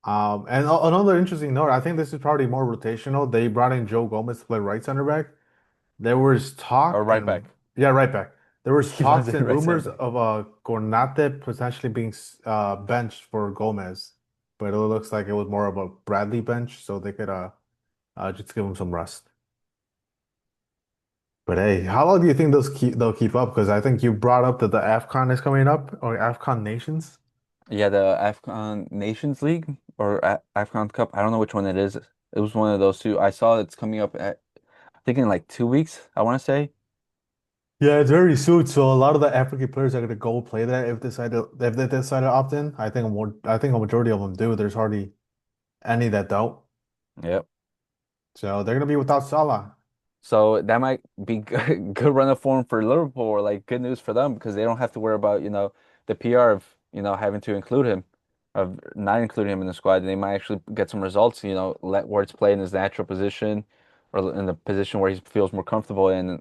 And another interesting note, I think this is probably more rotational. They brought in Joe Gomez to play right center back. There was Or talk right and back. yeah, right back. There was He runs talks it and right center rumors back. of Konate potentially being benched for Gomez, but it looks like it was more of a Bradley bench, so they could just give him some rest. But hey, how long do you think they'll keep up? Because I think you brought up that the AFCON is coming up or AFCON nations. Yeah, the AFCON Nations League or A AFCON Cup. I don't know which one it is. It was one of those two. I saw it's coming up I think in like 2 weeks, I want to say. Yeah, it's very soon. So a lot of the African players are gonna go play that if they decide to opt in. I think a majority of them do. There's hardly any that don't. Yep. So they're gonna be without Salah. So that might be good run of form for Liverpool, or like good news for them because they don't have to worry about, the PR of, having to include him, of not including him in the squad. They might actually get some results, let Wirtz play in his natural position or in the position where he feels more comfortable and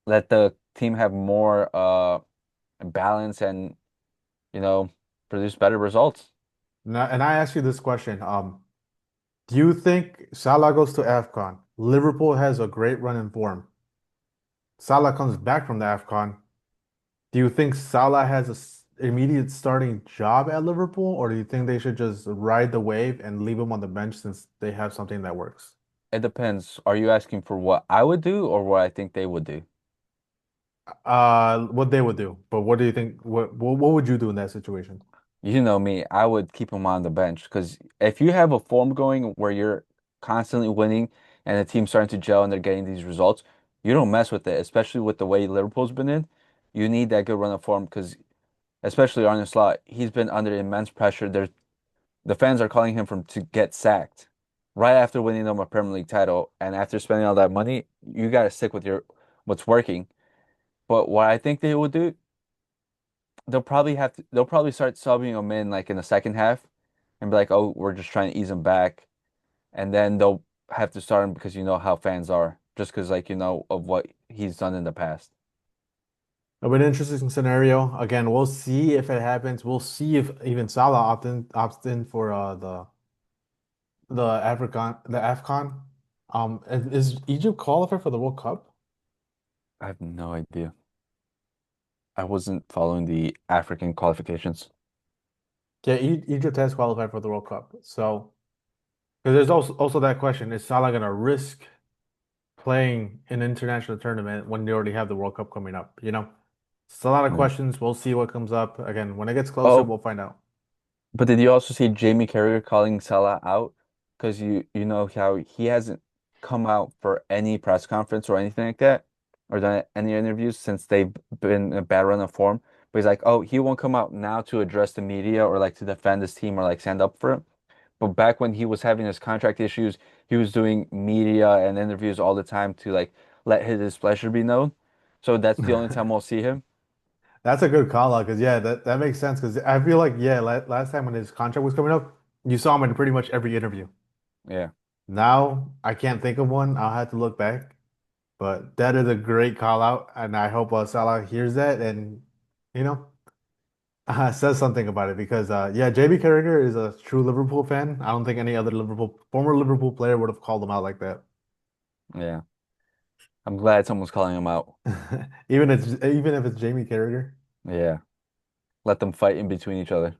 let the team have more balance and, you know, produce better results. And I ask you this question. Do you think Salah goes to AFCON? Liverpool has a great run in form. Salah comes back from the AFCON. Do you think Salah has immediate starting job at Liverpool, or do you think they should just ride the wave and leave him on the bench since they have something that works? It depends. Are you asking for what I would do or what I think they would do? What they would do. But what do you think? What would you do in that situation? You know me, I would keep him on the bench because if you have a form going where you're constantly winning and the team's starting to gel and they're getting these results, you don't mess with it, especially with the way Liverpool's been in. You need that good run of form because, especially Arne Slot, he's been under immense pressure. The fans are calling him from to get sacked right after winning them a Premier League title and after spending all that money. You got to stick with your what's working. But what I think they will do, they'll probably start subbing him in like in the second half and be like, oh, we're just trying to ease him back. And then they'll have to start him because you know how fans are, just because like of what he's done in the past. It'll be an interesting scenario. Again, we'll see if it happens. We'll see if even Salah opts in for the AFCON. Is Egypt qualified for the World Cup? I have no idea. I wasn't following the African qualifications. Yeah, Egypt has qualified for the World Cup. So, because there's also that question: is Salah gonna risk playing an international tournament when they already have the World Cup coming up? It's a lot of Yeah. questions. We'll see what comes up. Again, when it gets closer, Oh, we'll find out. but did you also see Jamie Carragher calling Salah out? Because you know how he hasn't come out for any press conference or anything like that, or done any interviews since they've been in a bad run of form. But he's like, oh, he won't come out now to address the media or like to defend his team or like stand up for it. But back when he was having his contract issues, he was doing media and interviews all the time to like let his displeasure be known. So that's the only time we'll see him. That's a good call out because yeah, that makes sense because I feel like yeah, last time when his contract was coming up, you saw him in pretty much every interview. Yeah. Now I can't think of one. I'll have to look back, but that is a great call out, and I hope Salah hears that and you know says something about it because yeah, JB Carragher is a true Liverpool fan. I don't think any other former Liverpool player would have called him out like that. Yeah. I'm glad someone's calling him out. Even if it's Jamie Carragher. Yeah. Let them fight in between each other.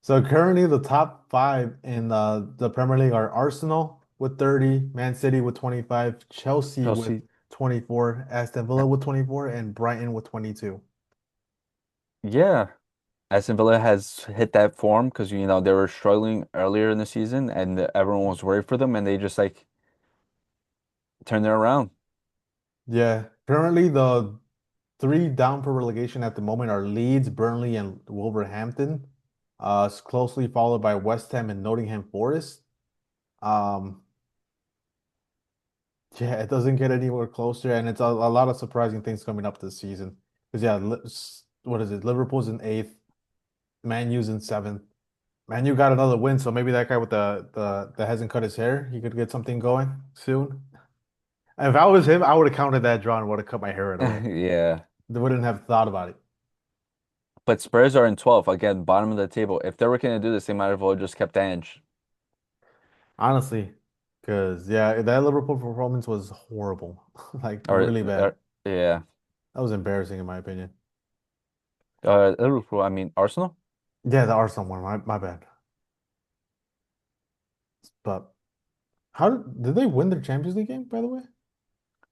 So currently the top five in the Premier League are Arsenal with 30, Man City with 25, Chelsea with Chelsea. 24, Aston Villa with 24, and Brighton with 22. Yeah. Aston Villa has hit that form because they were struggling earlier in the season and everyone was worried for them and they just like turned it around. Yeah, currently the three down for relegation at the moment are Leeds, Burnley, and Wolverhampton. It's closely followed by West Ham and Nottingham Forest. Um, yeah, it doesn't get anywhere closer, and it's a lot of surprising things coming up this season. Because yeah, what is it? Liverpool's in eighth, Man U's in seventh, Man, you got another win, so maybe that guy with the that hasn't cut his hair, he could get something going soon. If I was him, I would have counted that draw and would have cut my hair right away. Yeah. They wouldn't have thought about it, But Spurs are in 12th, again, bottom of the table. If they were going to do this, they might have well just kept Ange. honestly. Because yeah, that Liverpool performance was horrible, like Or, really bad. or yeah. That was embarrassing in my opinion. Liverpool, I mean Arsenal? Yeah, the Arsenal one, my bad. But how did they win their Champions League game, by the way?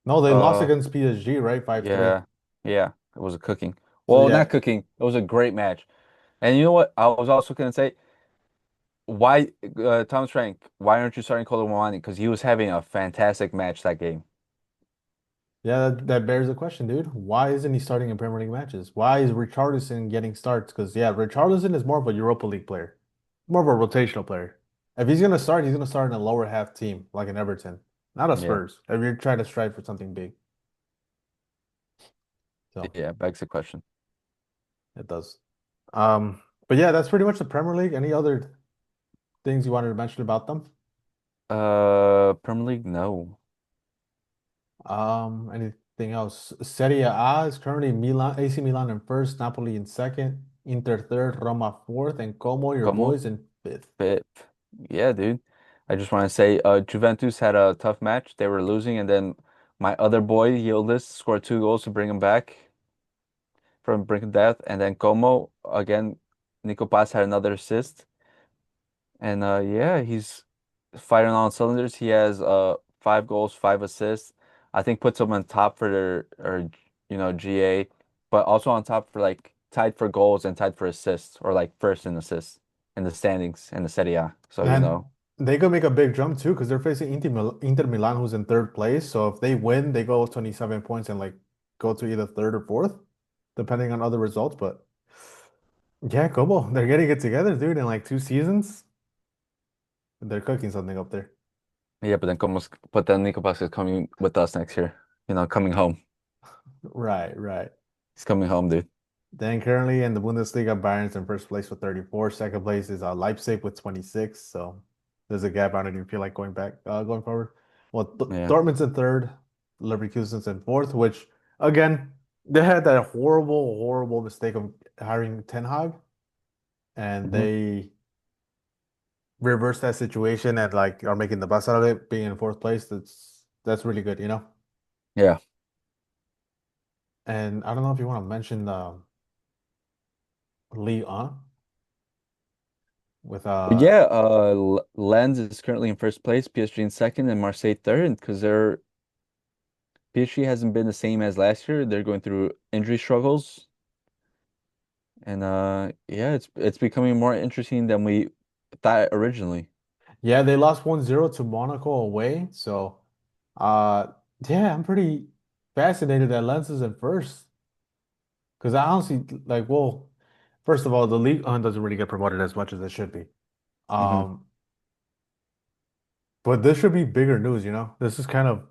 No, they lost Uh, against PSG, right? 5-3. yeah. Yeah. It was a cooking. So Well, not yeah, cooking. It was a great match. And you know what? I was also going to say, why, Thomas Frank, why aren't you starting Kolo Muani? Because he was having a fantastic match that game. yeah, that bears the question, dude. Why isn't he starting in Premier League matches? Why is Richarlison getting starts? Because yeah, Richarlison is more of a Europa League player, more of a rotational player. If he's gonna start in a lower half team like an Everton, not a Yeah. Spurs. If you're trying to strive for something big, so Yeah. Begs the question. it does. But yeah, that's pretty much the Premier League. Any other things you wanted to mention about them? Premier League, no. Anything else? Serie A is currently Milan, AC Milan in first, Napoli in second, Inter third, Roma fourth, and Como, your Como? boys, in fifth. Fifth. Yeah, dude. I just want to say, Juventus had a tough match. They were losing, and then my other boy, Yildiz, scored 2 goals to bring him back from brink of death. And then Como, again, Nico Paz had another assist. And yeah, he's firing on all cylinders. He has 5 goals, 5 assists. I think puts him on top for their or GA, but also on top for like tied for goals and tied for assists or like first in assists in the standings in the Serie A. So And they could make a big jump too because they're facing Inter Milan, who's in third place. So if they win, they go 27 points and like go to either third or fourth, depending on other results. But yeah, Como, they're getting it together, dude, in like 2 seasons. They're cooking something up there. yeah, but then Nico Paz is coming with us next year. Coming home. Right, right. He's coming home, dude. Then currently in the Bundesliga, Bayern's in first place with 34. Second place is Leipzig with 26. So there's a gap. I don't even feel like going forward. Well, Yeah. Dortmund's in third, Leverkusen's in fourth, which again, they had that horrible, horrible mistake of hiring Ten Hag, and Hmm. they reversed that situation and like are making the best out of it, being in fourth place. That's really good, you know? Yeah. And I don't know if you want to mention Ligue 1 with But yeah, Lens is currently in first place, PSG in second, and Marseille third because PSG hasn't been the same as last year. They're going through injury struggles, and yeah, it's becoming more interesting than we thought originally. Yeah, they lost 1-0 to Monaco away. So, uh, yeah, I'm pretty fascinated that Lens is in first. Because I honestly, like, well, first of all, the League One doesn't really get promoted as much as it should be. Hmm. Um, but this should be bigger news, you know? This is kind of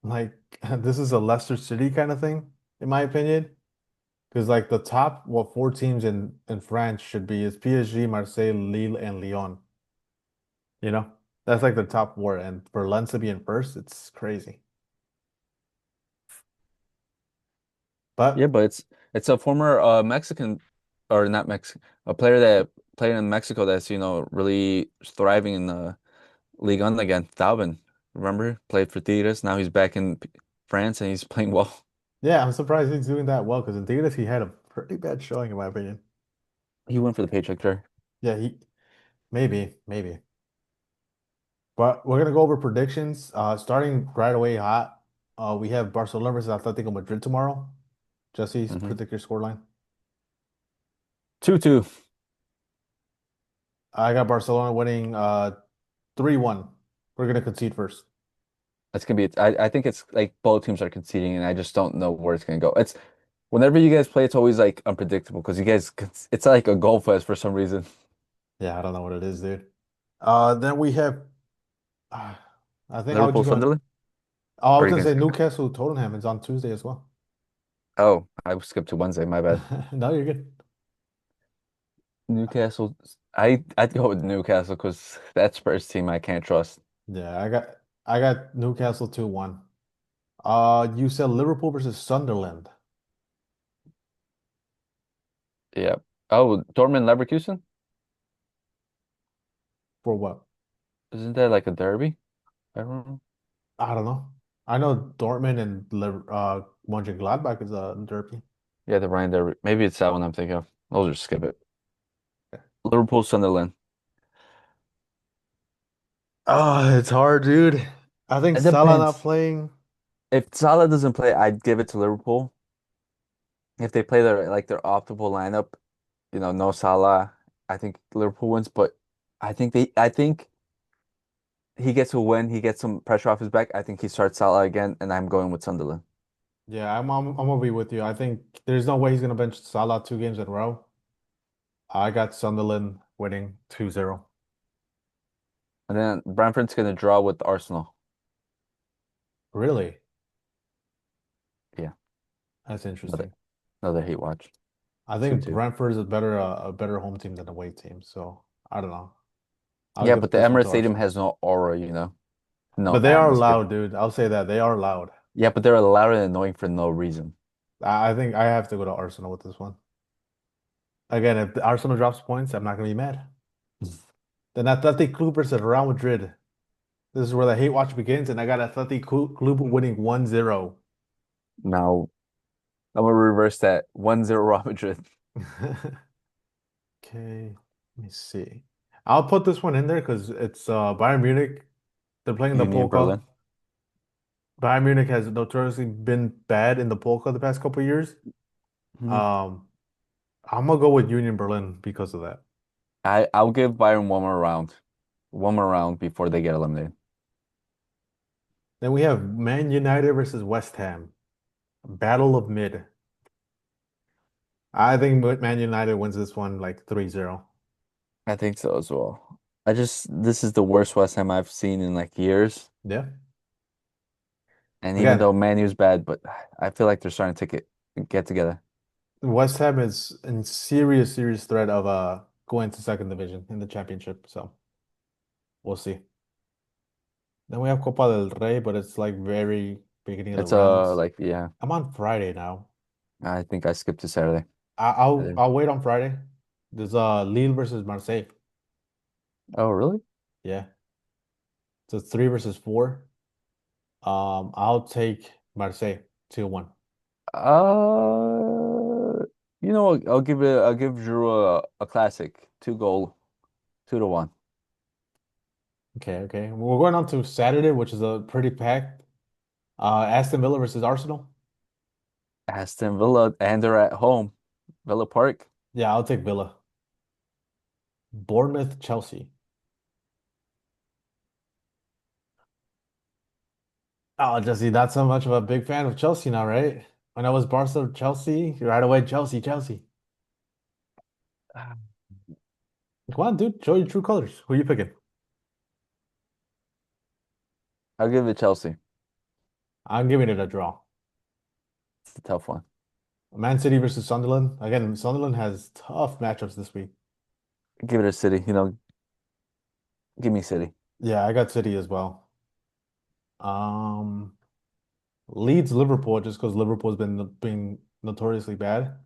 like, this is a Leicester City kind of thing, in my opinion. Because, like, the top, what, four teams in France should be is PSG, Marseille, Lille, and Lyon. You know? That's like the top four. And for Lens to be in first, it's crazy. Yeah, But but it's a former Mexican or not Mexican, a player that played in Mexico that's really thriving in the League One again. Thauvin, remember, played for Tigres. Now he's back in France and he's playing well. yeah, I'm surprised he's doing that well because in Tigres he had a pretty bad showing in my opinion. He went for the paycheck there. Yeah, he maybe. But we're gonna go over predictions. Starting right away hot. We have Barcelona versus Atletico Madrid tomorrow. Jesse, Hmm. predict your scoreline. 2-2. I got Barcelona winning 3-1. We're gonna concede first. That's gonna be. I think it's like both teams are conceding, and I just don't know where it's gonna go. It's whenever you guys play, it's always like unpredictable because it's like a goal fest for some reason. Yeah, I don't know what it is, dude. Then we have uh, I think I was Liverpool, just going Sunderland, oh, I or was are you gonna gonna say skip? Newcastle Tottenham is on Tuesday as well. Oh, I skipped to Wednesday. My bad. No, you're good. Newcastle. I'd go with Newcastle because that Spurs team I can't trust. Yeah, I got Newcastle 2-1. You said Liverpool versus Sunderland. Yeah. Oh, Dortmund Leverkusen? For what? Isn't that like a derby? I don't know. I don't know. I know Dortmund and Mönchengladbach is a derby. Yeah, the Ryan derby. Maybe it's that one I'm thinking of. I'll just skip it. Liverpool Sunderland. Oh, it's hard, dude. I think It Salah not depends. playing. If Salah doesn't play, I'd give it to Liverpool. If they play their optimal lineup, no Salah, I think Liverpool wins. But I think he gets a win. He gets some pressure off his back. I think he starts Salah again, and I'm going with Sunderland. Yeah, I'm gonna be with you. I think there's no way he's gonna bench Salah 2 games in a row. I got Sunderland winning 2-0. And then Brentford's gonna draw with Arsenal. Really? Yeah, That's another interesting. another hate watch. I think 2-2. Brentford is a better home team than away team. So I don't know. I'll Yeah, give but the this one to Emirates Stadium Arsenal. has no aura. No But they are atmosphere. loud, dude. I'll say that they are loud. Yeah, but they're loud and annoying for no reason. I think I have to go to Arsenal with this one. Again, if the Arsenal drops points, I'm not gonna be mad. Then Athletic Club versus Real Madrid. This is where the hate watch begins, and I got Athletic Club winning 1-0. Now I'm gonna reverse that. 1-0 Real Madrid. Okay, let me see. I'll put this one in there because it's Bayern Munich. They're playing in the Union Polka. Berlin. Bayern Munich has notoriously been bad in the Polka the past couple of years. Mhm. Um, I'm gonna go with Union Berlin because of that. I'll give Bayern one more round. One more round before they get eliminated. Then we have Man United versus West Ham. Battle of Mid. I think Man United wins this one like 3-0. I think so as well. This is the worst West Ham I've seen in like years. Yeah. And even Again, though Man U's bad, but I feel like they're starting to get together. West Ham is in serious, serious threat of going to second division in the championship. So we'll see. Then we have Copa del Rey, but it's like very beginning of the It's rounds. like yeah, I'm on Friday now. I think I skipped to Saturday. I'll wait on Friday. There's Lille versus Marseille. Oh, really? Yeah. So 3 versus 4. I'll take Marseille 2-1. I'll give Giroud a classic 2 goal, 2-1. Okay, okay. We're going on to Saturday, which is a pretty packed. Aston Villa versus Arsenal. Aston Villa, and they're at home. Villa Park. Yeah, I'll take Villa. Bournemouth, Chelsea. Oh, Jesse, not so much of a big fan of Chelsea now, right? When I was Barca, Chelsea, right away, Chelsea, Chelsea. Come on, dude, show your true colors. Who are you picking? I'll give it Chelsea. I'm giving it a draw. It's a tough one. Man City versus Sunderland. Again, Sunderland has tough matchups this week. Give it a City. Give me City. Yeah, I got City as well. Um, Leeds, Liverpool, just because Liverpool's been notoriously bad.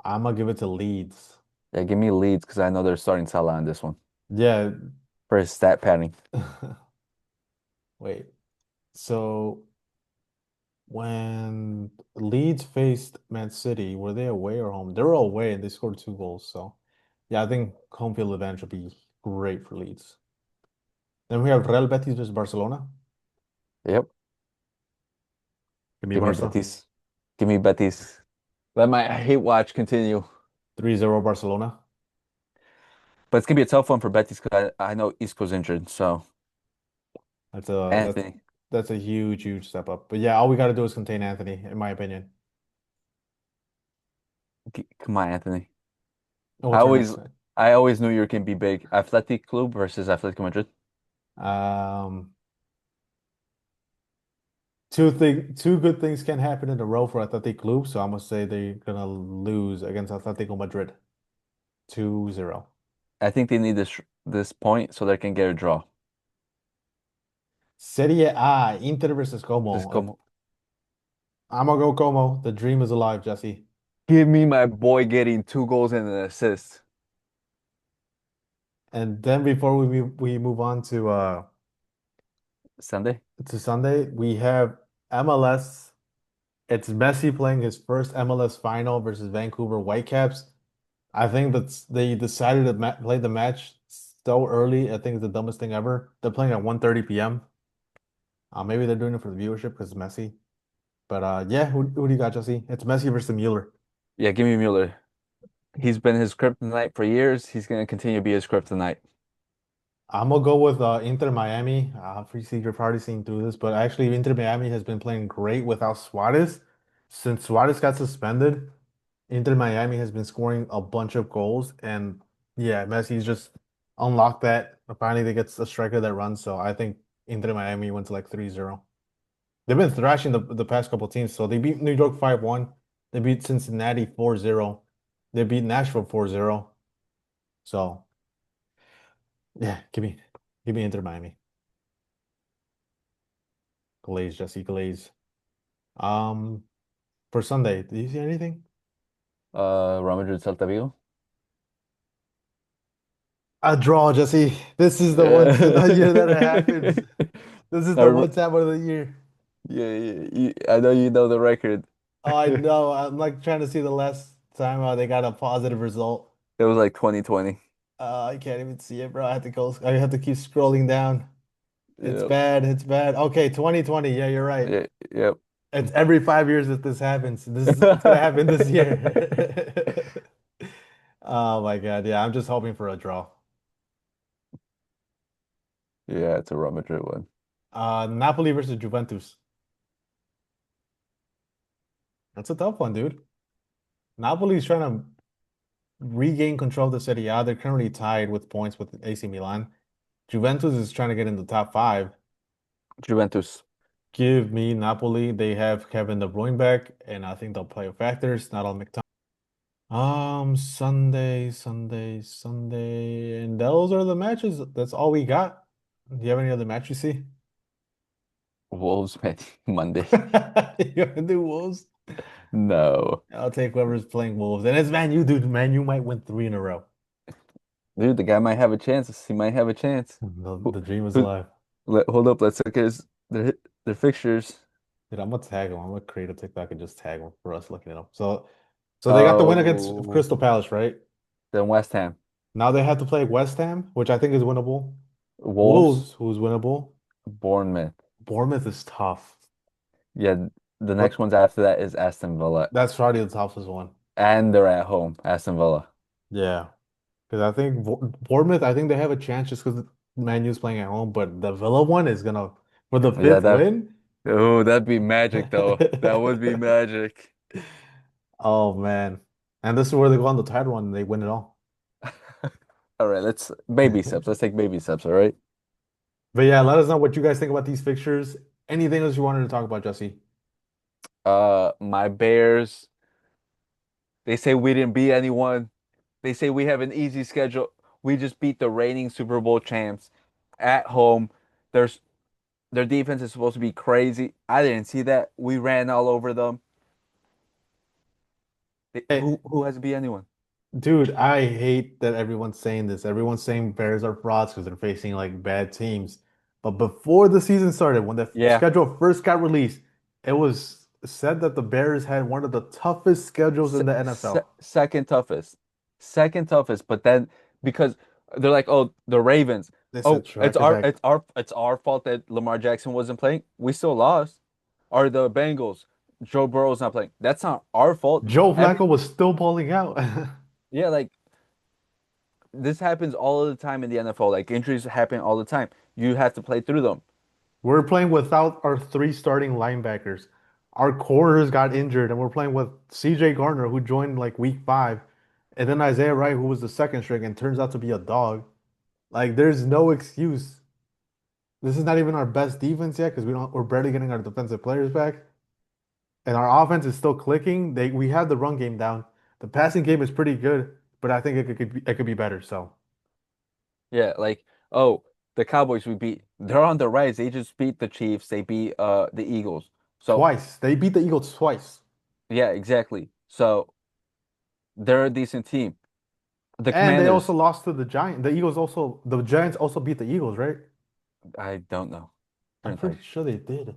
I'm gonna give it to Leeds. Yeah, give me Leeds because I know they're starting Salah on this one Yeah. for his stat padding. Wait. So when Leeds faced Man City, were they away or home? They were away and they scored 2 goals. So yeah, I think home field advantage would be great for Leeds. Then we have Real Betis versus Barcelona. Yep. Give me Give me Barca. Betis. Give me Betis. Let my hate watch continue. 3-0 Barcelona. But it's gonna be a tough one for Betis because I know Isco's injured. So That's a that's Anthony, that's a huge, huge step up. But yeah, all we got to do is contain Anthony, in my opinion. come on, Anthony. And I what's your always next one? I always knew you can be big. Athletic Club versus Atletico Madrid. Um, two good things can happen in a row for Athletic Club, so I'm gonna say they're gonna lose against Atletico Madrid 2-0. I think they need this point so they can get a draw. Serie A, Inter versus Just Como. come, I'm gonna go Como. The dream is alive, Jesse. give me my boy getting 2 goals and an assist And then before we move on Sunday. to Sunday, we have MLS. It's Messi playing his first MLS final versus Vancouver Whitecaps. I think they decided to ma play the match so early. I think it's the dumbest thing ever. They're playing at 1:30 p.m. Maybe they're doing it for the viewership because it's Messi. But yeah, who do you got, Jesse? It's Messi versus Mueller. Yeah, give me Mueller. He's been his kryptonite for years. He's gonna continue to be his kryptonite. I'm gonna go with Inter Miami. Free seat, you're probably seeing through this, but actually Inter Miami has been playing great without Suarez. Since Suarez got suspended, Inter Miami has been scoring a bunch of goals, and yeah, Messi's just unlocked that. Finally, they get a striker that runs, so I think Inter Miami wins like 3-0. They've been thrashing the past couple teams, so they beat New York 5-1. They beat Cincinnati 4-0. They beat Nashville 4-0. So yeah, give me Inter Miami. Glaze, Jesse Glaze. Um, for Sunday, do you see anything? Real Madrid Celta Vigo. A draw, Jesse. This is the year that it happens. This is I the rem one time of the year. yeah, I know you know the record. Oh, I know. I'm like trying to see the last time they got a positive result. It was like 2020. I can't even see it, bro. I have to go. I have to keep scrolling down. It's Yep. bad. It's bad. Okay, 2020. Yeah, you're right. Yeah, yep. It's every 5 years that this happens. It's gonna happen this year. Oh my God. Yeah, I'm just hoping for a draw. Yeah, it's a Real Madrid one. Napoli versus Juventus. That's a tough one, dude. Napoli's trying to regain control of the Serie A. They're currently tied with points with AC Milan. Juventus is trying to get in the top five. Juventus. Give me Napoli. They have Kevin De Bruyne back, and I think they'll play with factors, not on McTominay. Sunday, and those are the matches. That's all we got. Do you have any other match you see? Wolves, man. Monday. You gonna do Wolves? No. I'll take whoever's playing Wolves. And it's Man U, dude. Man U might win three in a row. Dude, the guy might have a chance. He might have a chance. The Who, dream is who, alive. hold up, let's look at their fixtures. Dude, I'm gonna tag him. I'm gonna create a TikTok and just tag him for us looking at him. So they got the win against Oh, Crystal Palace, right? then West Ham. Now they have to play West Ham, which I think is winnable. Wolves, Wolves, who's winnable. Bournemouth. Bournemouth is tough, Yeah, the but next ones after that is Aston Villa. that's probably the toughest one. And they're at home, Aston Villa. Yeah, because I think Bournemouth, I think they have a chance just because Man U's playing at home, but the Villa one is gonna for the Yeah, fifth that win. oh, that'd be magic though. That would be magic. Oh man, and this is where they go on the title run and they win it all. All right, let's baby steps. Let's take baby steps, all right? But yeah, let us know what you guys think about these fixtures. Anything else you wanted to talk about, Jesse? My Bears, they say we didn't beat anyone. They say we have an easy schedule. We just beat the reigning Super Bowl champs at home. There's their defense is supposed to be crazy. I didn't see that. We ran all over them. Hey, Who has beat anyone? dude, I hate that everyone's saying this. Everyone's saying Bears are frauds because they're facing like bad teams. But before the season started, when the Yeah, schedule first got released, it was said that the Bears had one of the toughest schedules in the NFL. second toughest, second toughest. But then because they're like, oh, the Ravens. They said Oh, track it back. it's our fault that Lamar Jackson wasn't playing. We still lost. Or the Bengals. Joe Burrow's not playing. That's not our fault. Joe Every Flacco was still balling out. yeah, like this happens all the time in the NFL. Like injuries happen all the time. You have to play through them. We're playing without our three starting linebackers. Our corners got injured, and we're playing with CJ Gardner, who joined like week five, and then Isaiah Wright, who was the second string and turns out to be a dog. Like, there's no excuse. This is not even our best defense yet because we're barely getting our defensive players back. And our offense is still clicking. We have the run game down. The passing game is pretty good, but I think it could be better. So Yeah, like, oh, the Cowboys we beat. They're on the rise. They just beat the Chiefs. They beat the Eagles. So Twice. They beat the Eagles twice. yeah, exactly. So they're a decent team. The And they also Commanders, lost to the Giants. The Giants also beat the Eagles, right? I don't know. I'm Couldn't tell you. pretty sure they did.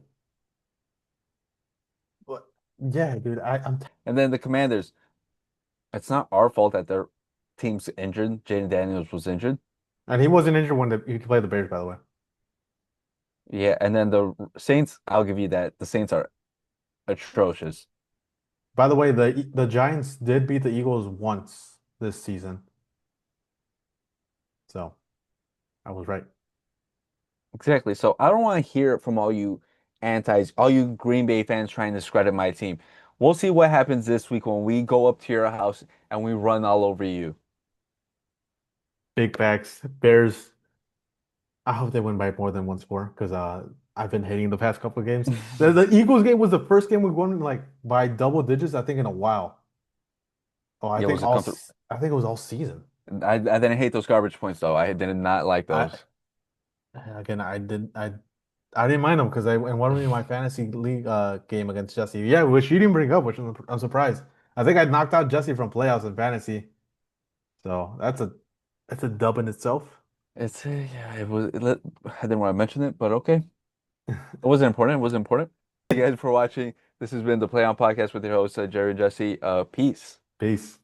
But yeah, dude, I'm And then the Commanders, it's not our fault that their team's injured. Jaden Daniels was injured. and he wasn't injured when he played the Bears, by the way. Yeah, and then the Saints, I'll give you that. The Saints are atrocious. By the way, the Giants did beat the Eagles once this season, so I was right. Exactly. So I don't want to hear it from all you antis, all you Green Bay fans trying to discredit my team. We'll see what happens this week when we go up to your house and we run all over you. Big facts. Bears. I hope they win by more than one score because I've been hating the past couple of games. The Eagles game was the first game we won like by double digits, I think, in a while. Oh, Yeah, it was a comfort. I think it was all season. I didn't hate those garbage points though. I did not like I those. again I didn't mind them because I in one of my fantasy league game against Jesse. Yeah, which you didn't bring up, which I'm surprised. I think I knocked out Jesse from playoffs in fantasy. So that's a dub in itself. Yeah, it was. I didn't want to mention it, but okay. It wasn't important. It wasn't important. Thank you guys for watching. This has been the Play On Podcast with your hosts, Jerry and Jesse. Peace. Peace.